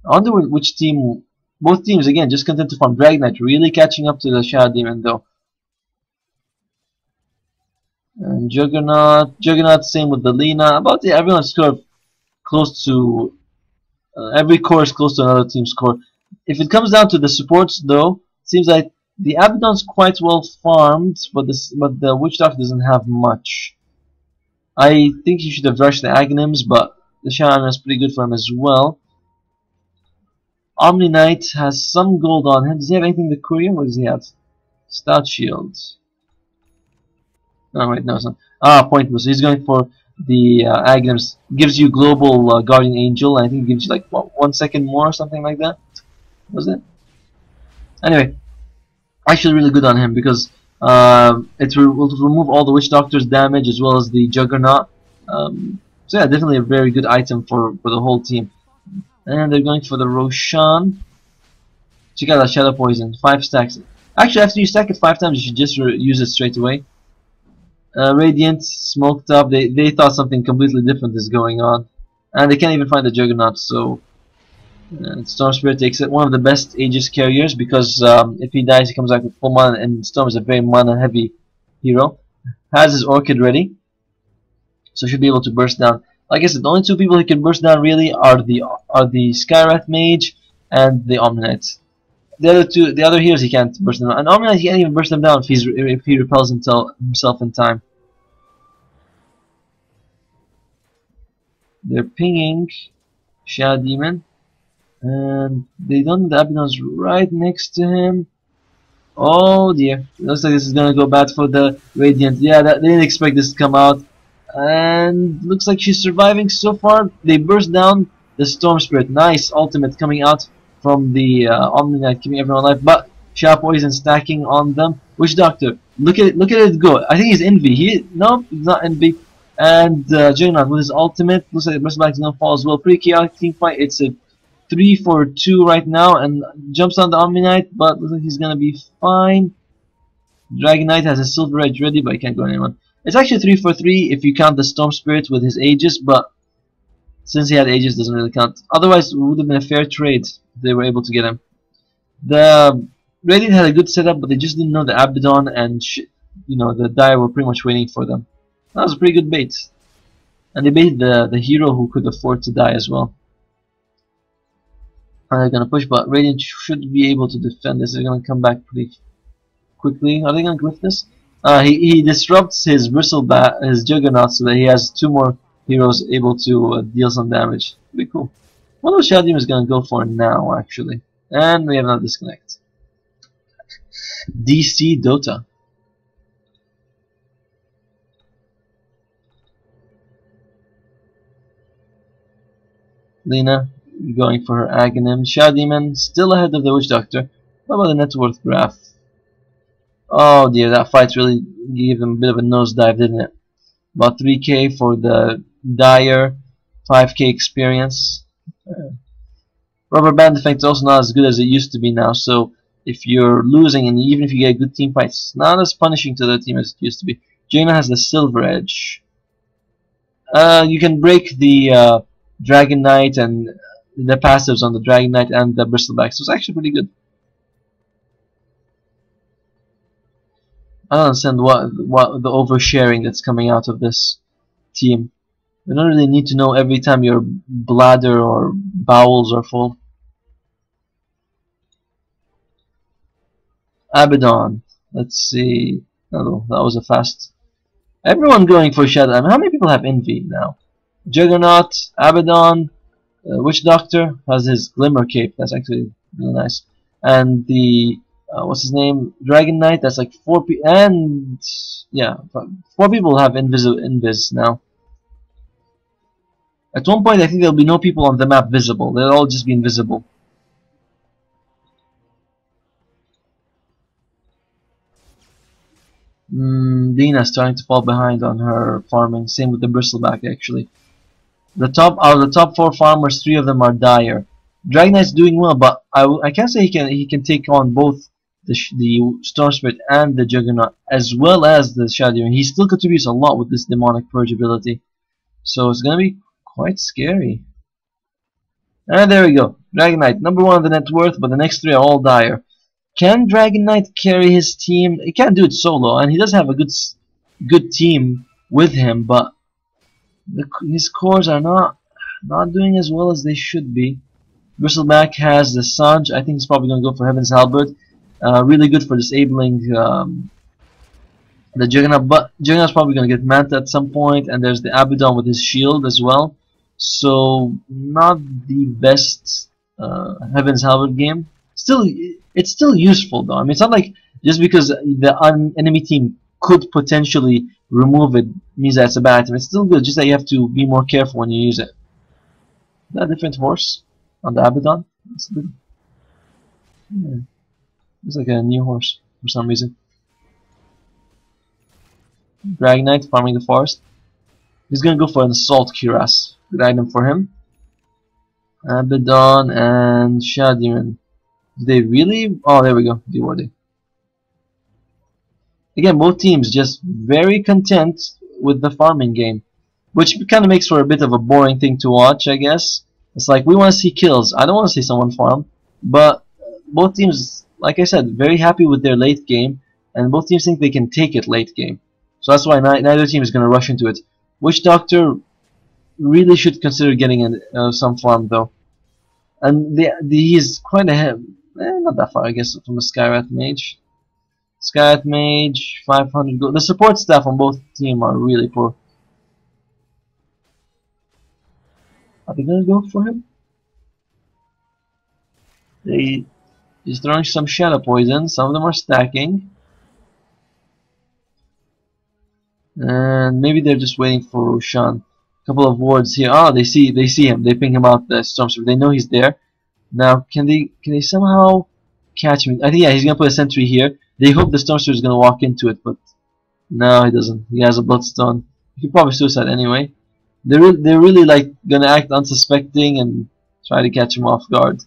I wonder which team. Both teams again just content to farm. Dragon Knight really catching up to the Shadow Demon though. And Juggernaut, same with the Lina. About everyone's sort of close to. Every core is close to another team's core. If it comes down to the supports though, it seems like the Abaddon's quite well farmed, but the Witch Doctor doesn't have much. I think he should have rushed the Aghanims, but the Shadow is pretty good for him as well. Omni Knight has some gold on him. Does he have anything to courier? What does he have? Stout Shield. No, wait, no, it's not. Ah, pointless. He's going for the Aghanims. Gives you global Guardian Angel. I think it gives you like what, 1 second more or something like that. Was it? Anyway, actually really good on him because it will remove all the Witch Doctor's damage as well as the Juggernaut. So yeah, definitely a very good item for the whole team. And they're going for the Roshan. Check out that Shadow Poison, 5 stacks. Actually, after you stack it 5 times, you should just use it straight away. Radiant, smoked up. They thought something completely different is going on, and they can't even find the Juggernaut. So Storm Spirit takes it. One of the best Aegis carriers because if he dies, he comes back with full mana, and Storm is a very mana-heavy hero. Has his Orchid ready, so should be able to burst down. Like I said, the only 2 people he can burst down really are the Skywrath Mage and the Omni Knight. The other heroes he can't burst them down. And Omni Knight he can't even burst them down if he repels himself in time. They're pinging Shadow Demon, and they don't know the Abaddon's right next to him. Oh dear, it looks like this is gonna go bad for the Radiant. Yeah, they didn't expect this to come out. And looks like she's surviving so far. They burst down the Storm Spirit. Nice ultimate coming out from the Omni Knight, keeping everyone alive. But Shadow Poison stacking on them. Witch Doctor, look at it go. I think he's Envy. No, he's not Envy. And Juggernaut with his ultimate. Looks like the Bristleback is gonna fall as well. Pretty chaotic team fight. It's a 3-for-2 right now, and jumps on the Omni Knight, but looks like he's gonna be fine. Dragon Knight has a Silver Edge ready, but he can't go on anyone. It's actually 3-for-3 if you count the Storm Spirit with his Aegis, but since he had Aegis, doesn't really count. Otherwise, it would have been a fair trade if they were able to get him. The Radiant had a good setup, but they just didn't know the Abaddon and the Dire were pretty much waiting for them. That was a pretty good bait, and they baited the hero who could afford to die as well. And they're gonna push, but Radiant should be able to defend this. They're gonna come back pretty quickly. Are they gonna glyph this? He disrupts his Juggernaut so that he has 2 more heroes able to deal some damage. Pretty cool. What was Shadow Demon is gonna go for now, actually? And we have another disconnect. DC Dota. Lena going for her Aghanim. Shadow Demon still ahead of the Witch Doctor. What about the net worth graph? Oh dear, that fight really gave them a bit of a nosedive, didn't it? About 3k for the Dire, 5k experience. Rubber band effect is also not as good as it used to be now, so if you're losing and even if you get good team fights, it's not as punishing to the team as it used to be. Jaina has the silver edge. You can break the Dragon Knight and the passives on the Dragon Knight and the Bristleback, so it's actually pretty good. I don't understand what the oversharing that's coming out of this team. You don't really need to know every time your bladder or bowels are full. Abaddon. Let's see. Oh, that was a fast. Everyone going for Shadow. I mean, how many people have Envy now? Juggernaut, Abaddon, Witch Doctor has his Glimmer Cape. That's actually really nice. And the what's his name? Dragon Knight. That's like 4 people. And yeah, 4 people have Invis now. At one point, I think there'll be no people on the map visible. They'll all just be invisible. Dina's starting to fall behind on her farming. Same with the Bristleback, actually. Out of the top 4 farmers, 3 of them are Dire. Dragon Knight's doing well, but I can't say he can take on both the Storm Spirit and the Juggernaut, as well as the Shadow Demon. He still contributes a lot with this Demonic Purge ability, so it's gonna be quite scary. And there we go. Dragon Knight, number 1 on the net worth, but the next 3 are all Dire. Can Dragon Knight carry his team? He can't do it solo, and he does have a good team with him, but his cores are not doing as well as they should be. Bristleback has the Sanj. I think he's probably going to go for Heaven's Halberd. Really good for disabling the Juggernaut, but Juggernaut's probably going to get Manta at some point, and there's the Abaddon with his shield as well. So not the best Heaven's Halberd game. It's still useful though. I mean, it's not like just because the enemy team could potentially remove it means that it's a bad item. It's still good, just that you have to be more careful when you use it. Is that a different horse on the Abaddon? That's good. Yeah. Looks like a new horse for some reason. Dragon Knight farming the forest. He's gonna go for an Assault Cuirass. Good item for him. Abaddon and Shadow Demon. They really? Oh, there we go. Dewarding. Again, both teams just very content with the farming game, which kind of makes for a bit of a boring thing to watch, I guess. It's like we want to see kills. I don't want to see someone farm, but both teams, like I said, very happy with their late game, and both teams think they can take it late game. So that's why neither team is going to rush into it. Witch Doctor really should consider getting some farm though, and he's quite ahead. Not that far, I guess, from a Skywrath Mage. Skywrath Mage, 500 gold. The support staff on both teams are really poor. Are they gonna go for him? He's throwing some Shadow Poison. Some of them are stacking. And maybe they're just waiting for Roshan. A couple of wards here. Oh, they see him. They ping him out the Storm Spirit. They know he's there. Now, can they somehow catch him? I think yeah, he's gonna put a sentry here. They hope the Storm Spirit is gonna walk into it, but no, he doesn't. He has a Bloodstone. He could probably suicide anyway. They're really like gonna act unsuspecting and try to catch him off guard.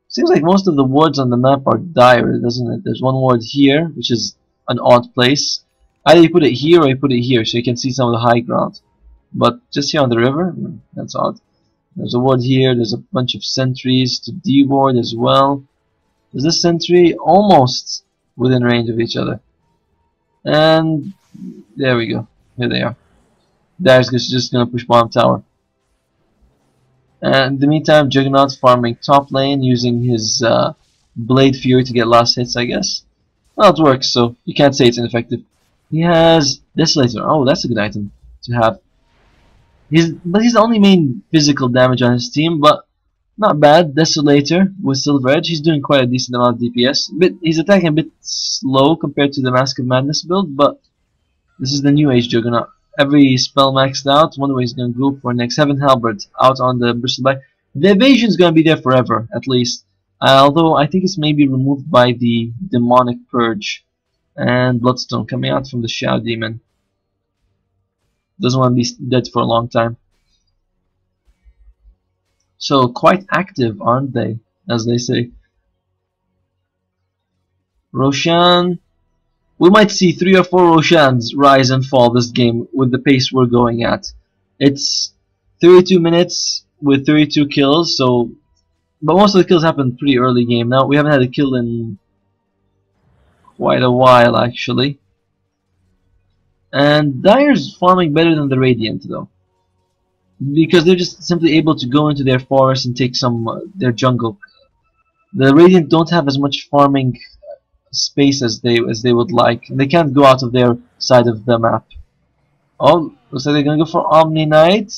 Seems like most of the wards on the map are Dire, doesn't it? There's one ward here, which is an odd place. Either you put it here or you put it here, so you can see some of the high ground. But just here on the river, that's odd. There's a ward here, there's a bunch of sentries to D-ward as well. Is this sentry almost within range of each other? And there we go. Here they are. Dire's just gonna push bottom tower. And in the meantime, Juggernaut's farming top lane using his Blade Fury to get last hits, I guess. Well, it works, so you can't say it's ineffective. He has Desolator. Oh, that's a good item to have. He's the only main physical damage on his team, but not bad. Desolator with Silver Edge, he's doing quite a decent amount of DPS. He's attacking a bit slow compared to the Mask of Madness build, but this is the New Age Juggernaut. Every spell maxed out. Wonder what he's gonna go for next. Heaven Halberd out on the Bristleback. The evasion's gonna be there forever, at least. Although I think it's maybe removed by the Demonic Purge. And Bloodstone coming out from the Shadow Demon. Doesn't want to be dead for a long time. So quite active, aren't they? As they say. Roshan. We might see 3 or 4 Roshans rise and fall this game with the pace we're going at. It's 32 minutes with 32 kills, so but most of the kills happen pretty early game. Now we haven't had a kill in quite a while actually. And Dire's farming better than the Radiant though, because they're just simply able to go into their forest and take some their jungle. The Radiant don't have as much farming space as they would like. They can't go out of their side of the map. Oh, looks like they're gonna go for Omni Knight.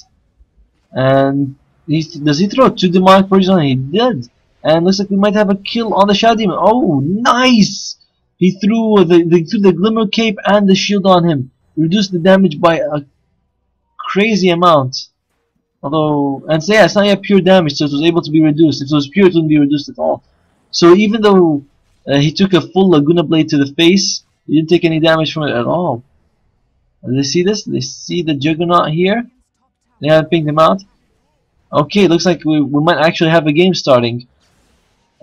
And does he throw 2 Demonic Purges on? He did. And looks like we might have a kill on the Shadow Demon. Oh, nice! He threw the Glimmer Cape and the shield on him. Reduced the damage by a crazy amount. Although, and so yeah, it's not yet pure damage, so it was able to be reduced. If it was pure, it wouldn't be reduced at all. So even though he took a full Laguna Blade to the face, he didn't take any damage from it at all. Do they see this? Do they see the Juggernaut here? They haven't pinged him out. Okay, looks like we might actually have a game starting.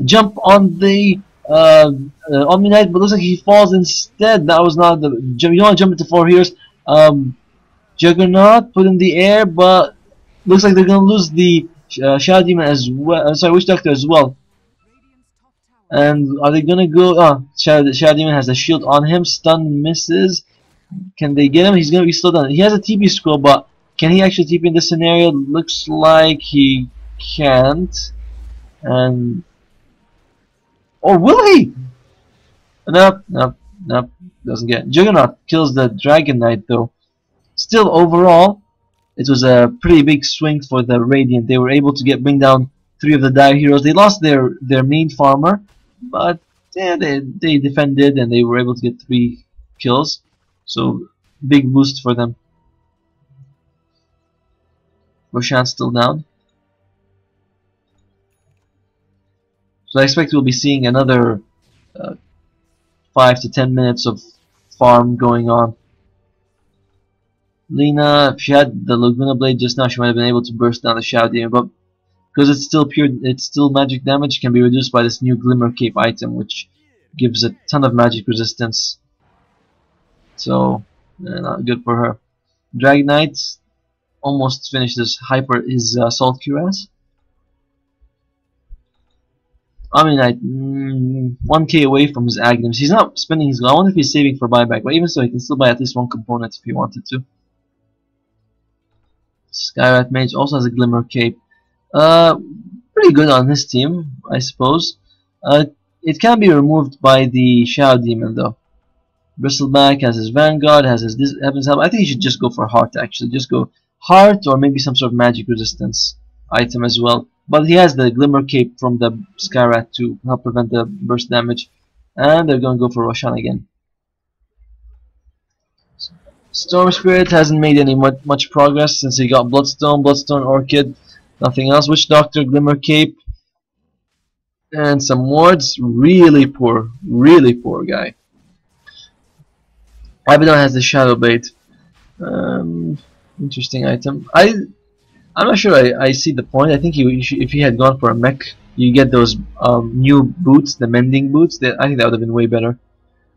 Jump on the Omni Knight, but looks like he falls instead. That was not the jump. You don't want to jump into 4 heroes. Juggernaut put in the air, but looks like they're gonna lose the Shadow Demon as well. Sorry, Witch Doctor as well. And are they gonna go? Shadow Demon has a shield on him. Stun misses. Can they get him? He's gonna be slow down. He has a TP scroll, but can he actually TP in this scenario? Looks like he can't. And oh, will he? Nope, nope, nope. Doesn't get it. Juggernaut kills the Dragon Knight though. Still, overall, it was a pretty big swing for the Radiant. They were able to bring down 3 of the Dire heroes. They lost their main farmer, but yeah, they defended and they were able to get 3 kills. So big boost for them. Roshan's still down. So I expect we'll be seeing another 5 to 10 minutes of farm going on. Lena, if she had the Laguna Blade just now, she might have been able to burst down the Shadow Demon, but because it's still magic damage, can be reduced by this new Glimmer Cape item, which gives a ton of magic resistance. So, not good for her. Dragon Knight almost finished his Salt Cuirass. Omni Knight, 1k away from his Aghanim's. He's not spending his gold. I wonder if he's saving for buyback, but even so, he can still buy at least 1 component if he wanted to. Skyrat Mage also has a Glimmer Cape. Pretty good on his team, I suppose. It can be removed by the Shadow Demon though. Bristleback has his Vanguard, has his Heaven's Help. I think he should just go for Heart actually. Just go Heart or maybe some sort of magic resistance item as well. But he has the Glimmer Cape from the Skyrat to help prevent the burst damage. And they're going to go for Roshan again. Storm Spirit hasn't made any much progress since he got Bloodstone, Orchid, nothing else. Witch Doctor, Glimmer Cape, and some wards. Really poor guy. Abaddon has the Shadow Blade. Interesting item. I'm not sure I see the point. I think if he had gone for a mech, you get those new boots, the mending boots. I think that would have been way better.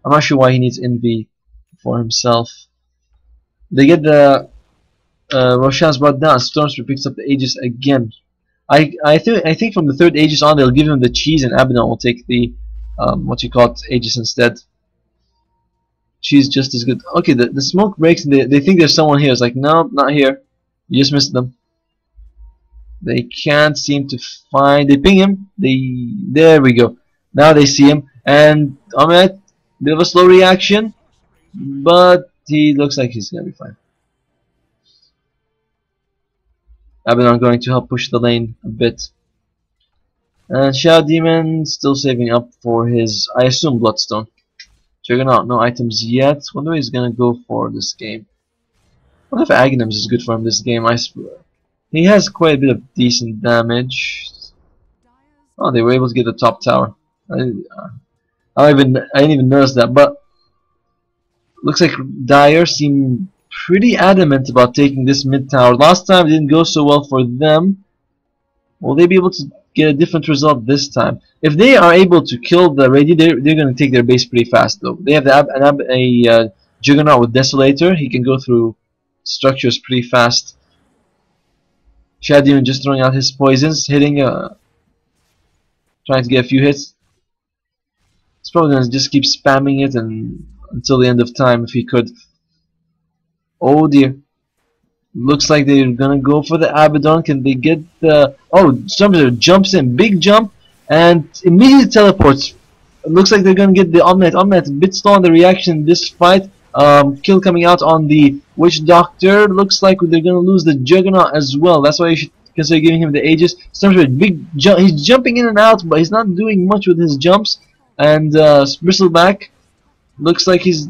I'm not sure why he needs Envy for himself. They get the Roshan's brought down. Stormspirit picks up the Aegis again. I think from the 3rd Aegis on, they'll give him the cheese, and Abaddon will take the Aegis instead. She's just as good. Okay, the smoke breaks. And they think there's someone here. It's like, no, not here. You just missed them. They can't seem to find. They ping him. There we go. Now they see him, and Ahmed, bit of a slow reaction, but he looks like he's gonna be fine. Abaddon going to help push the lane a bit. And Shadow Demon still saving up for his, I assume, Bloodstone. Juggernaut, no items yet. Wonder what he's gonna go for this game. Wonder if Aghanims is good for him this game. He has quite a bit of decent damage. Oh, they were able to get the top tower. I didn't even notice that, but looks like Dire seemed pretty adamant about taking this mid tower. Last time it didn't go so well for them. Will they be able to get a different result this time? If they are able to kill the Radi, they're going to take their base pretty fast though. They have a Juggernaut with Desolator. He can go through structures pretty fast. Shadow Demon just throwing out his poisons, hitting, trying to get a few hits. He's probably going to just keep spamming it until the end of time if he could. Oh dear. Looks like they're gonna go for the Abaddon. Can they get the... Oh, Stormspear jumps in, big jump, and immediately teleports. It looks like they're gonna get the Omnet. Omnet a bit slow on the reaction in this fight. Kill coming out on the Witch Doctor. Looks like they're gonna lose the Juggernaut as well. That's why you should consider giving him the Aegis. Stormspear, big jump. He's jumping in and out, but he's not doing much with his jumps. And Bristleback looks like he's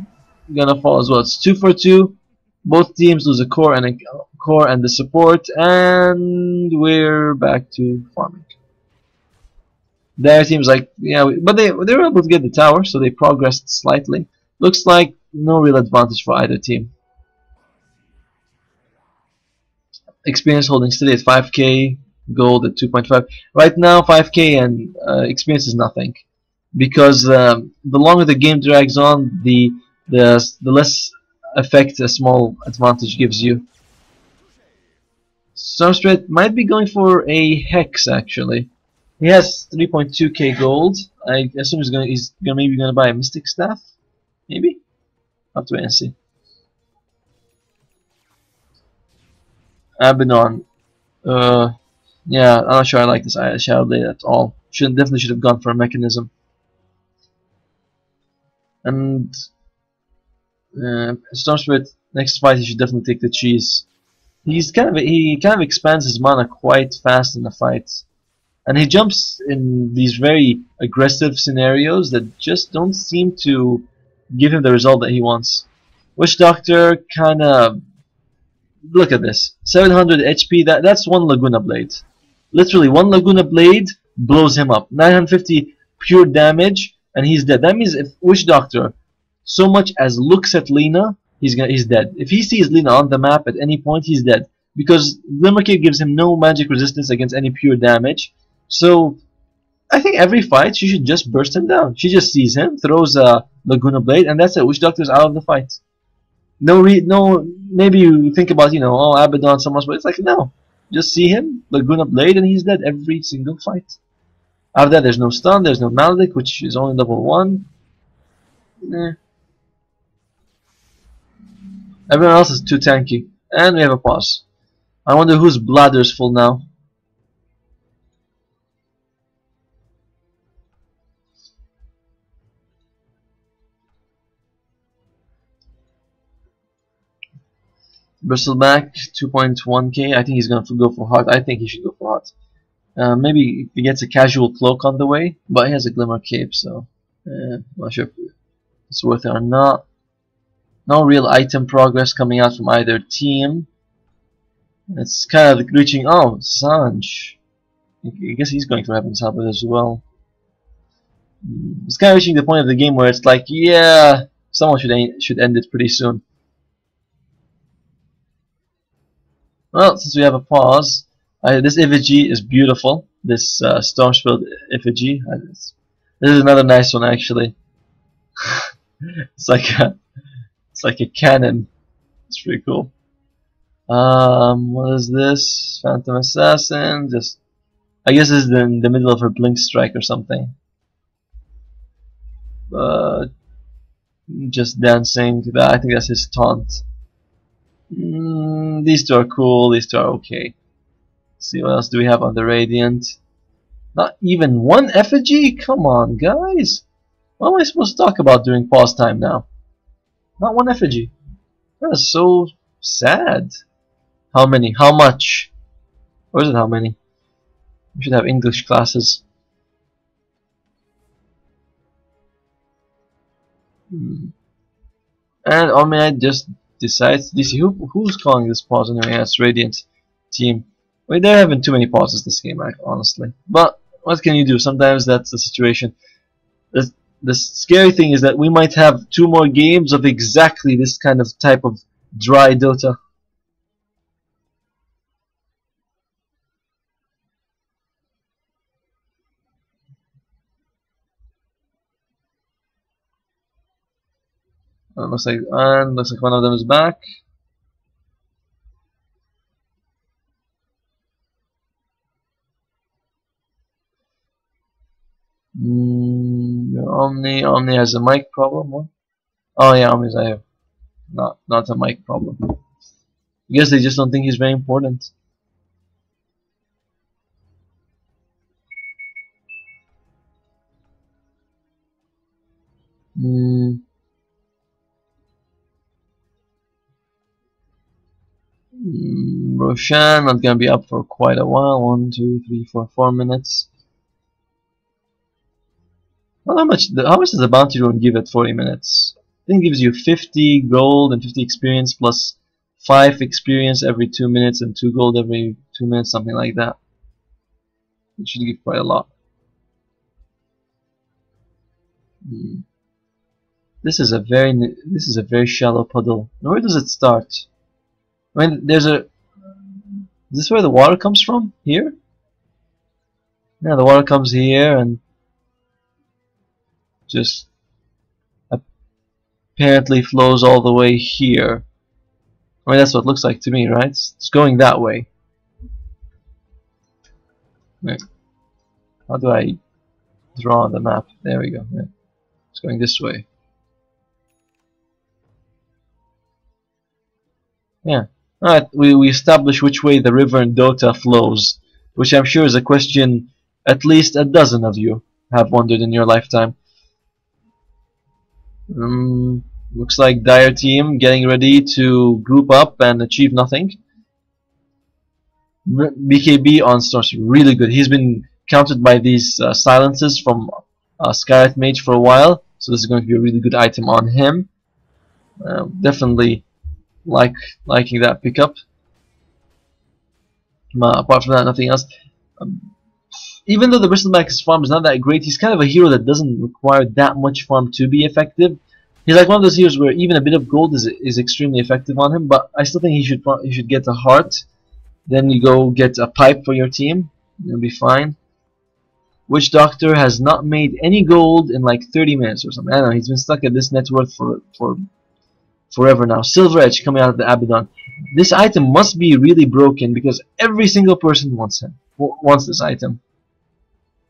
gonna fall as well. It's 2 for 2. Both teams lose a core and the support, and we're back to farming. Their team's like, yeah, but they were able to get the tower, so they progressed slightly. Looks like no real advantage for either team. Experience holding steady at 5k, gold at 2.5. Right now, 5k and experience is nothing, because the longer the game drags on, the less effect a small advantage gives you. Stormspear might be going for a Hex actually. He has 3.2k gold. I assume he's maybe gonna buy a Mystic Staff. Maybe? Have to wait and see. Abaddon. Yeah, I'm not sure I like this Shadow Blade at all. Definitely should have gone for a mechanism. And Stormspear, next fight he should definitely take the cheese. He kind of expands his mana quite fast in the fight, and he jumps in these very aggressive scenarios that just don't seem to give him the result that he wants. Witch Doctor kinda, look at this, 700 HP. That's one Laguna Blade. Literally one Laguna Blade blows him up. 950 pure damage, and he's dead. That means if Witch Doctor so much as looks at Lina, he's dead. If he sees Lina on the map at any point, he's dead, because Glimmer Cape gives him no magic resistance against any pure damage. So I think every fight she should just burst him down. She just sees him, throws a Laguna Blade, and that's it. Witch Doctor's out of the fight. No, maybe you think about, oh, Abaddon, someone else, but it's like, no, just see him, Laguna Blade, and he's dead every single fight. After that, there's no stun, there's no Maledict, which is only level 1. Everyone else is too tanky. And we have a pause. I wonder whose bladder's full now. Bristleback, 2.1k. I think he's going to go for Heart. I think he should go for Heart. Maybe he gets a casual cloak on the way, but he has a Glimmer Cape, so not sure if it's worth it or not. No real item progress coming out from either team. It's kind of like reaching. Oh, Sanj. I guess he's going for Heaven's Helper as well. It's kind of reaching the point of the game where it's like, yeah, someone should end it pretty soon. Well, since we have a pause, this effigy is beautiful. This Stormspear effigy. This is another nice one actually. It's like a cannon. It's pretty cool. What is this? Phantom Assassin. I guess this is in the middle of her blink strike or something. Just dancing to that. I think that's his taunt. These two are cool. These two are okay. Let's see what else do we have on the Radiant. Not even one effigy? Come on, guys. What am I supposed to talk about during pause time now? Not one effigy. That is so sad. How many? How much? Or is it how many? We should have English classes. And Omni just decides DC. Who's calling this pause anyway? Yeah, it's Radiant team. Wait, they're having too many pauses this game, honestly. But what can you do? Sometimes that's the situation. The scary thing is that we might have 2 more games of exactly this kind of type of dry Dota. Looks like one of them is back. Omni has a mic problem. What? Oh yeah, Omni's I have not a mic problem. I guess they just don't think he's very important. Roshan not gonna be up for quite a while. 1, 2, 3, 4, 4 minutes. Well, how much does the bounty rune give at 40 minutes? I think it gives you 50 gold and 50 experience plus 5 experience every 2 minutes and 2 gold every 2 minutes, something like that. It should give quite a lot. This is a very shallow puddle. Now, where does it start? I mean, is this where the water comes from? Here? Yeah, the water comes here and just apparently flows all the way here. I mean, that's what it looks like to me, right? It's going that way. Wait, how do I draw the map? There we go. Yeah. It's going this way. Yeah. Alright, we established which way the river in Dota flows, which I'm sure is a question at least a dozen of you have wondered in your lifetime. Looks like Dire team getting ready to group up and achieve nothing. BKB on Storm's really good. He's been countered by these silences from Skylight Mage for a while, so this is going to be a really good item on him. Definitely liking that pickup. Apart from that, nothing else. Even though the Bristleback's farm is not that great, he's kind of a hero that doesn't require that much farm to be effective. He's like one of those heroes where even a bit of gold is extremely effective on him. But I still think he should get a heart. Then you go get a pipe for your team. You'll be fine. Witch Doctor has not made any gold in like 30 minutes or something. I don't know. He's been stuck at this net worth for forever now. Silver Edge coming out of the Abaddon. This item must be really broken because every single person wants this item.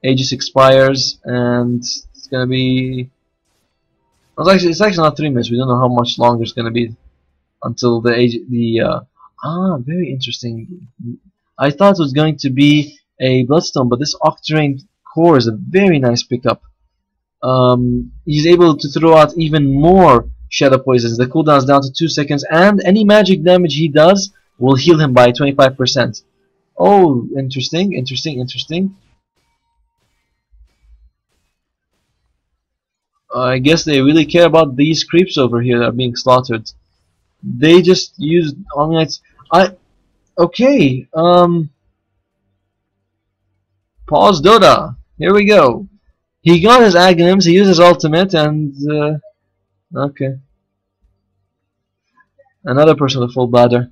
Aegis expires and it's gonna be. It's actually not 3 minutes. We don't know how much longer it's gonna be until very interesting. I thought it was going to be a Bloodstone, but this Octarine core is a very nice pickup. He's able to throw out even more Shadow Poisons. The cooldown is down to 2 seconds, and any magic damage he does will heal him by 25%. Oh, interesting. I guess they really care about these creeps over here that are being slaughtered. They just used Omnites. Okay. Pause Dota. Here we go. He got his Aghanims, he used his ultimate, and okay. Another person with full bladder.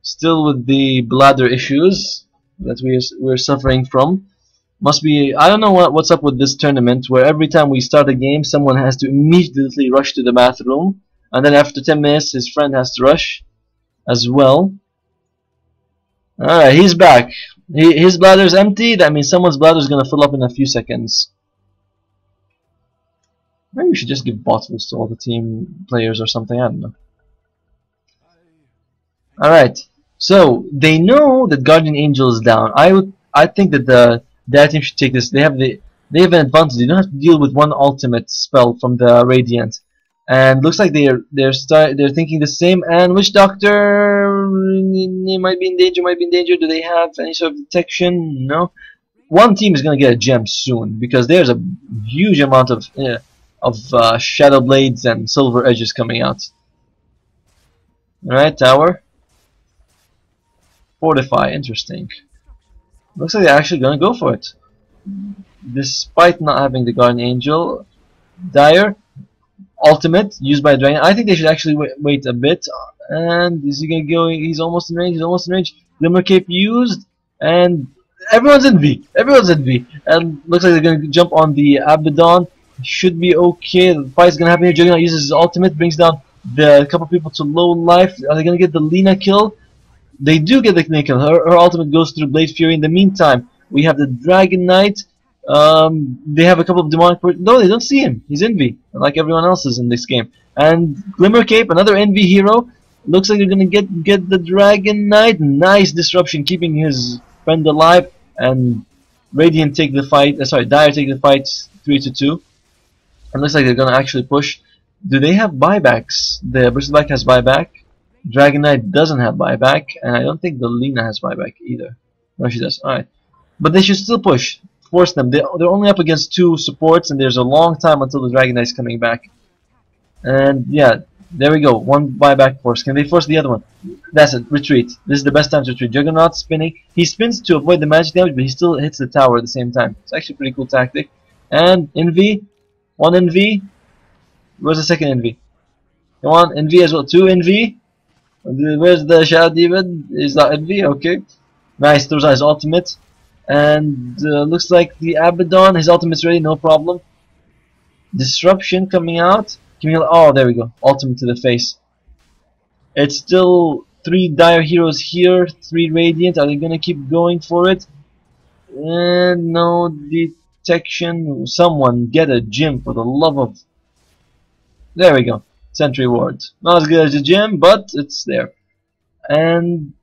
Still with the bladder issues that we're suffering from. Must be, I don't know what's up with this tournament where every time we start a game someone has to immediately rush to the bathroom, and then after 10 minutes his friend has to rush as well. Alright, he's back. His bladder's empty, that means someone's bladder is gonna fill up in a few seconds. Maybe we should just give bottles to all the team players or something, I don't know. Alright, so they know that Guardian Angel is down. I think that their team should take this. They have an advantage. They don't have to deal with one ultimate spell from the Radiant. And looks like they're thinking the same. And Witch Doctor might be in danger. Do they have any sort of detection? No. One team is gonna get a gem soon because there's a huge amount of Shadow Blades and Silver Edges coming out. Alright, tower. Fortify, interesting. Looks like they're actually gonna go for it. Despite not having the Guardian Angel. Dire. Ultimate, used by Dragon. I think they should actually wait a bit. And is he gonna go? He's almost in range, Glimmer Cape used. And everyone's in V. And looks like they're gonna jump on the Abaddon. Should be okay. The fight's gonna happen here. Juggernaut uses his ultimate, brings down the couple people to low life. Are they gonna get the Lina kill? They do get the Lina kill. Her ultimate goes through Blade Fury. In the meantime, we have the Dragon Knight. They have a couple of demonic. No, they don't see him. He's Envy, like everyone else is in this game. And Glimmer Cape, another Envy hero. Looks like they're gonna get the Dragon Knight. Nice disruption, keeping his friend alive. And Radiant take the fight. Dire take the fight 3-2. And looks like they're gonna actually push. Do they have buybacks? The Bristleback has buyback. Dragon Knight doesn't have buyback, and I don't think the Lina has buyback either. No, she does. Alright. But they should still push. Force them. They're only up against 2 supports, and there's a long time until the Dragon Knight's coming back. And yeah, there we go. One buyback force. Can they force the other one? That's it. Retreat. This is the best time to retreat. Juggernaut spinning. He spins to avoid the magic damage, but he still hits the tower at the same time. It's actually a pretty cool tactic. And Envy. 1 Envy. Where's the second Envy? Come on, Envy as well. 2 Envy. Where's the Shadow Demon? Is that Envy? Okay. Nice. Throws out his ultimate. And looks like the Abaddon, his ultimate's ready, no problem. Disruption coming out. Oh, there we go. Ultimate to the face. It's still 3 Dire heroes here, 3 Radiant. Are they gonna keep going for it? And no detection. Someone get a gem for the love of. There we go. Sentry Ward. Not as good as the gem, but it's there. And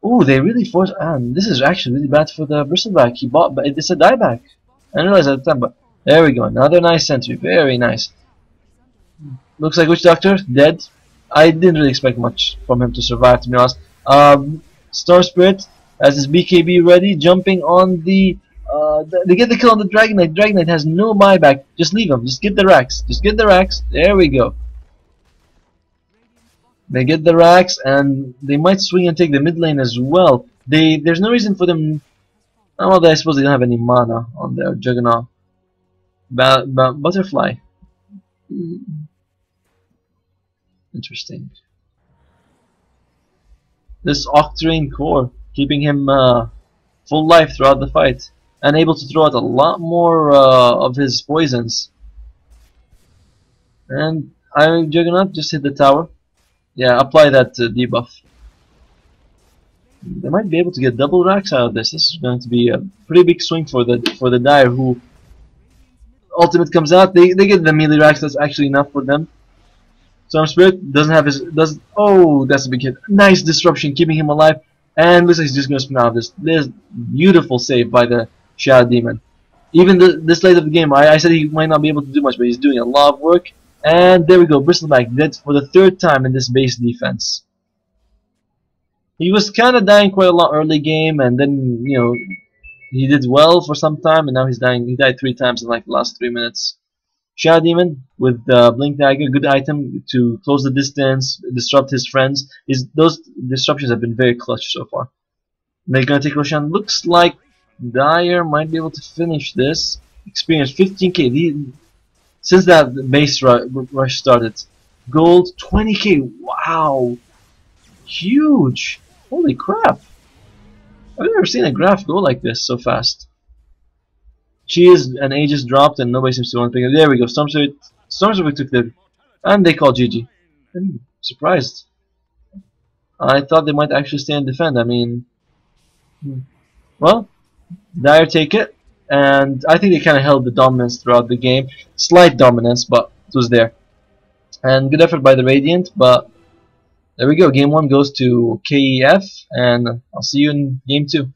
ooh, they really forced. This is actually really bad for the Bristleback. He bought, but it's a dieback. I didn't realize at the time, but there we go. Another nice sentry. Very nice. Looks like Witch Doctor dead. I didn't really expect much from him to survive, to be honest. Star Spirit has his BKB ready, jumping on the. They get the kill on the Dragon Knight. Dragon Knight has no buyback. Just leave him. Just get the racks. There we go. They get the racks, and they might swing and take the mid lane as well. There's no reason for them. Well, I suppose they don't have any mana on their Juggernaut. Butterfly. Interesting. This Octarine core, keeping him full life throughout the fight, and able to throw out a lot more of his poisons. And Juggernaut just hit the tower. Yeah, apply that debuff. They might be able to get double racks out of this. This is going to be a pretty big swing for the Dire, who ultimate comes out. They get the melee racks. That's actually enough for them. Storm Spirit doesn't have his oh, that's a big hit. Nice disruption, keeping him alive. And looks like he's just gonna spin out of this. This beautiful save by the Shadow Demon. Even this late of the game, I said he might not be able to do much, but he's doing a lot of work. And there we go, Bristleback dead for the 3rd time in this base defense. He was kind of dying quite a lot early game, and then he did well for some time, and now he's dying. He died 3 times in like the last 3 minutes. Shadow Demon with Blink Dagger, good item to close the distance, disrupt his friends. Those disruptions have been very clutch so far. They're gonna take Roshan. Looks like Dire might be able to finish this. Experience 15k. Since that base rush started. Gold 20k. Wow. Huge. Holy crap. I've never seen a graph go like this so fast. Cheese and Aegis dropped and nobody seems to want to pick it. There we go. Stormsweep took the... And they called GG. Surprised. I thought they might actually stay and defend. I mean... Well, Dire take it. And I think they kind of held the dominance throughout the game. Slight dominance, but it was there. And good effort by the Radiant, but... There we go. Game 1 goes to KEF, and I'll see you in Game 2.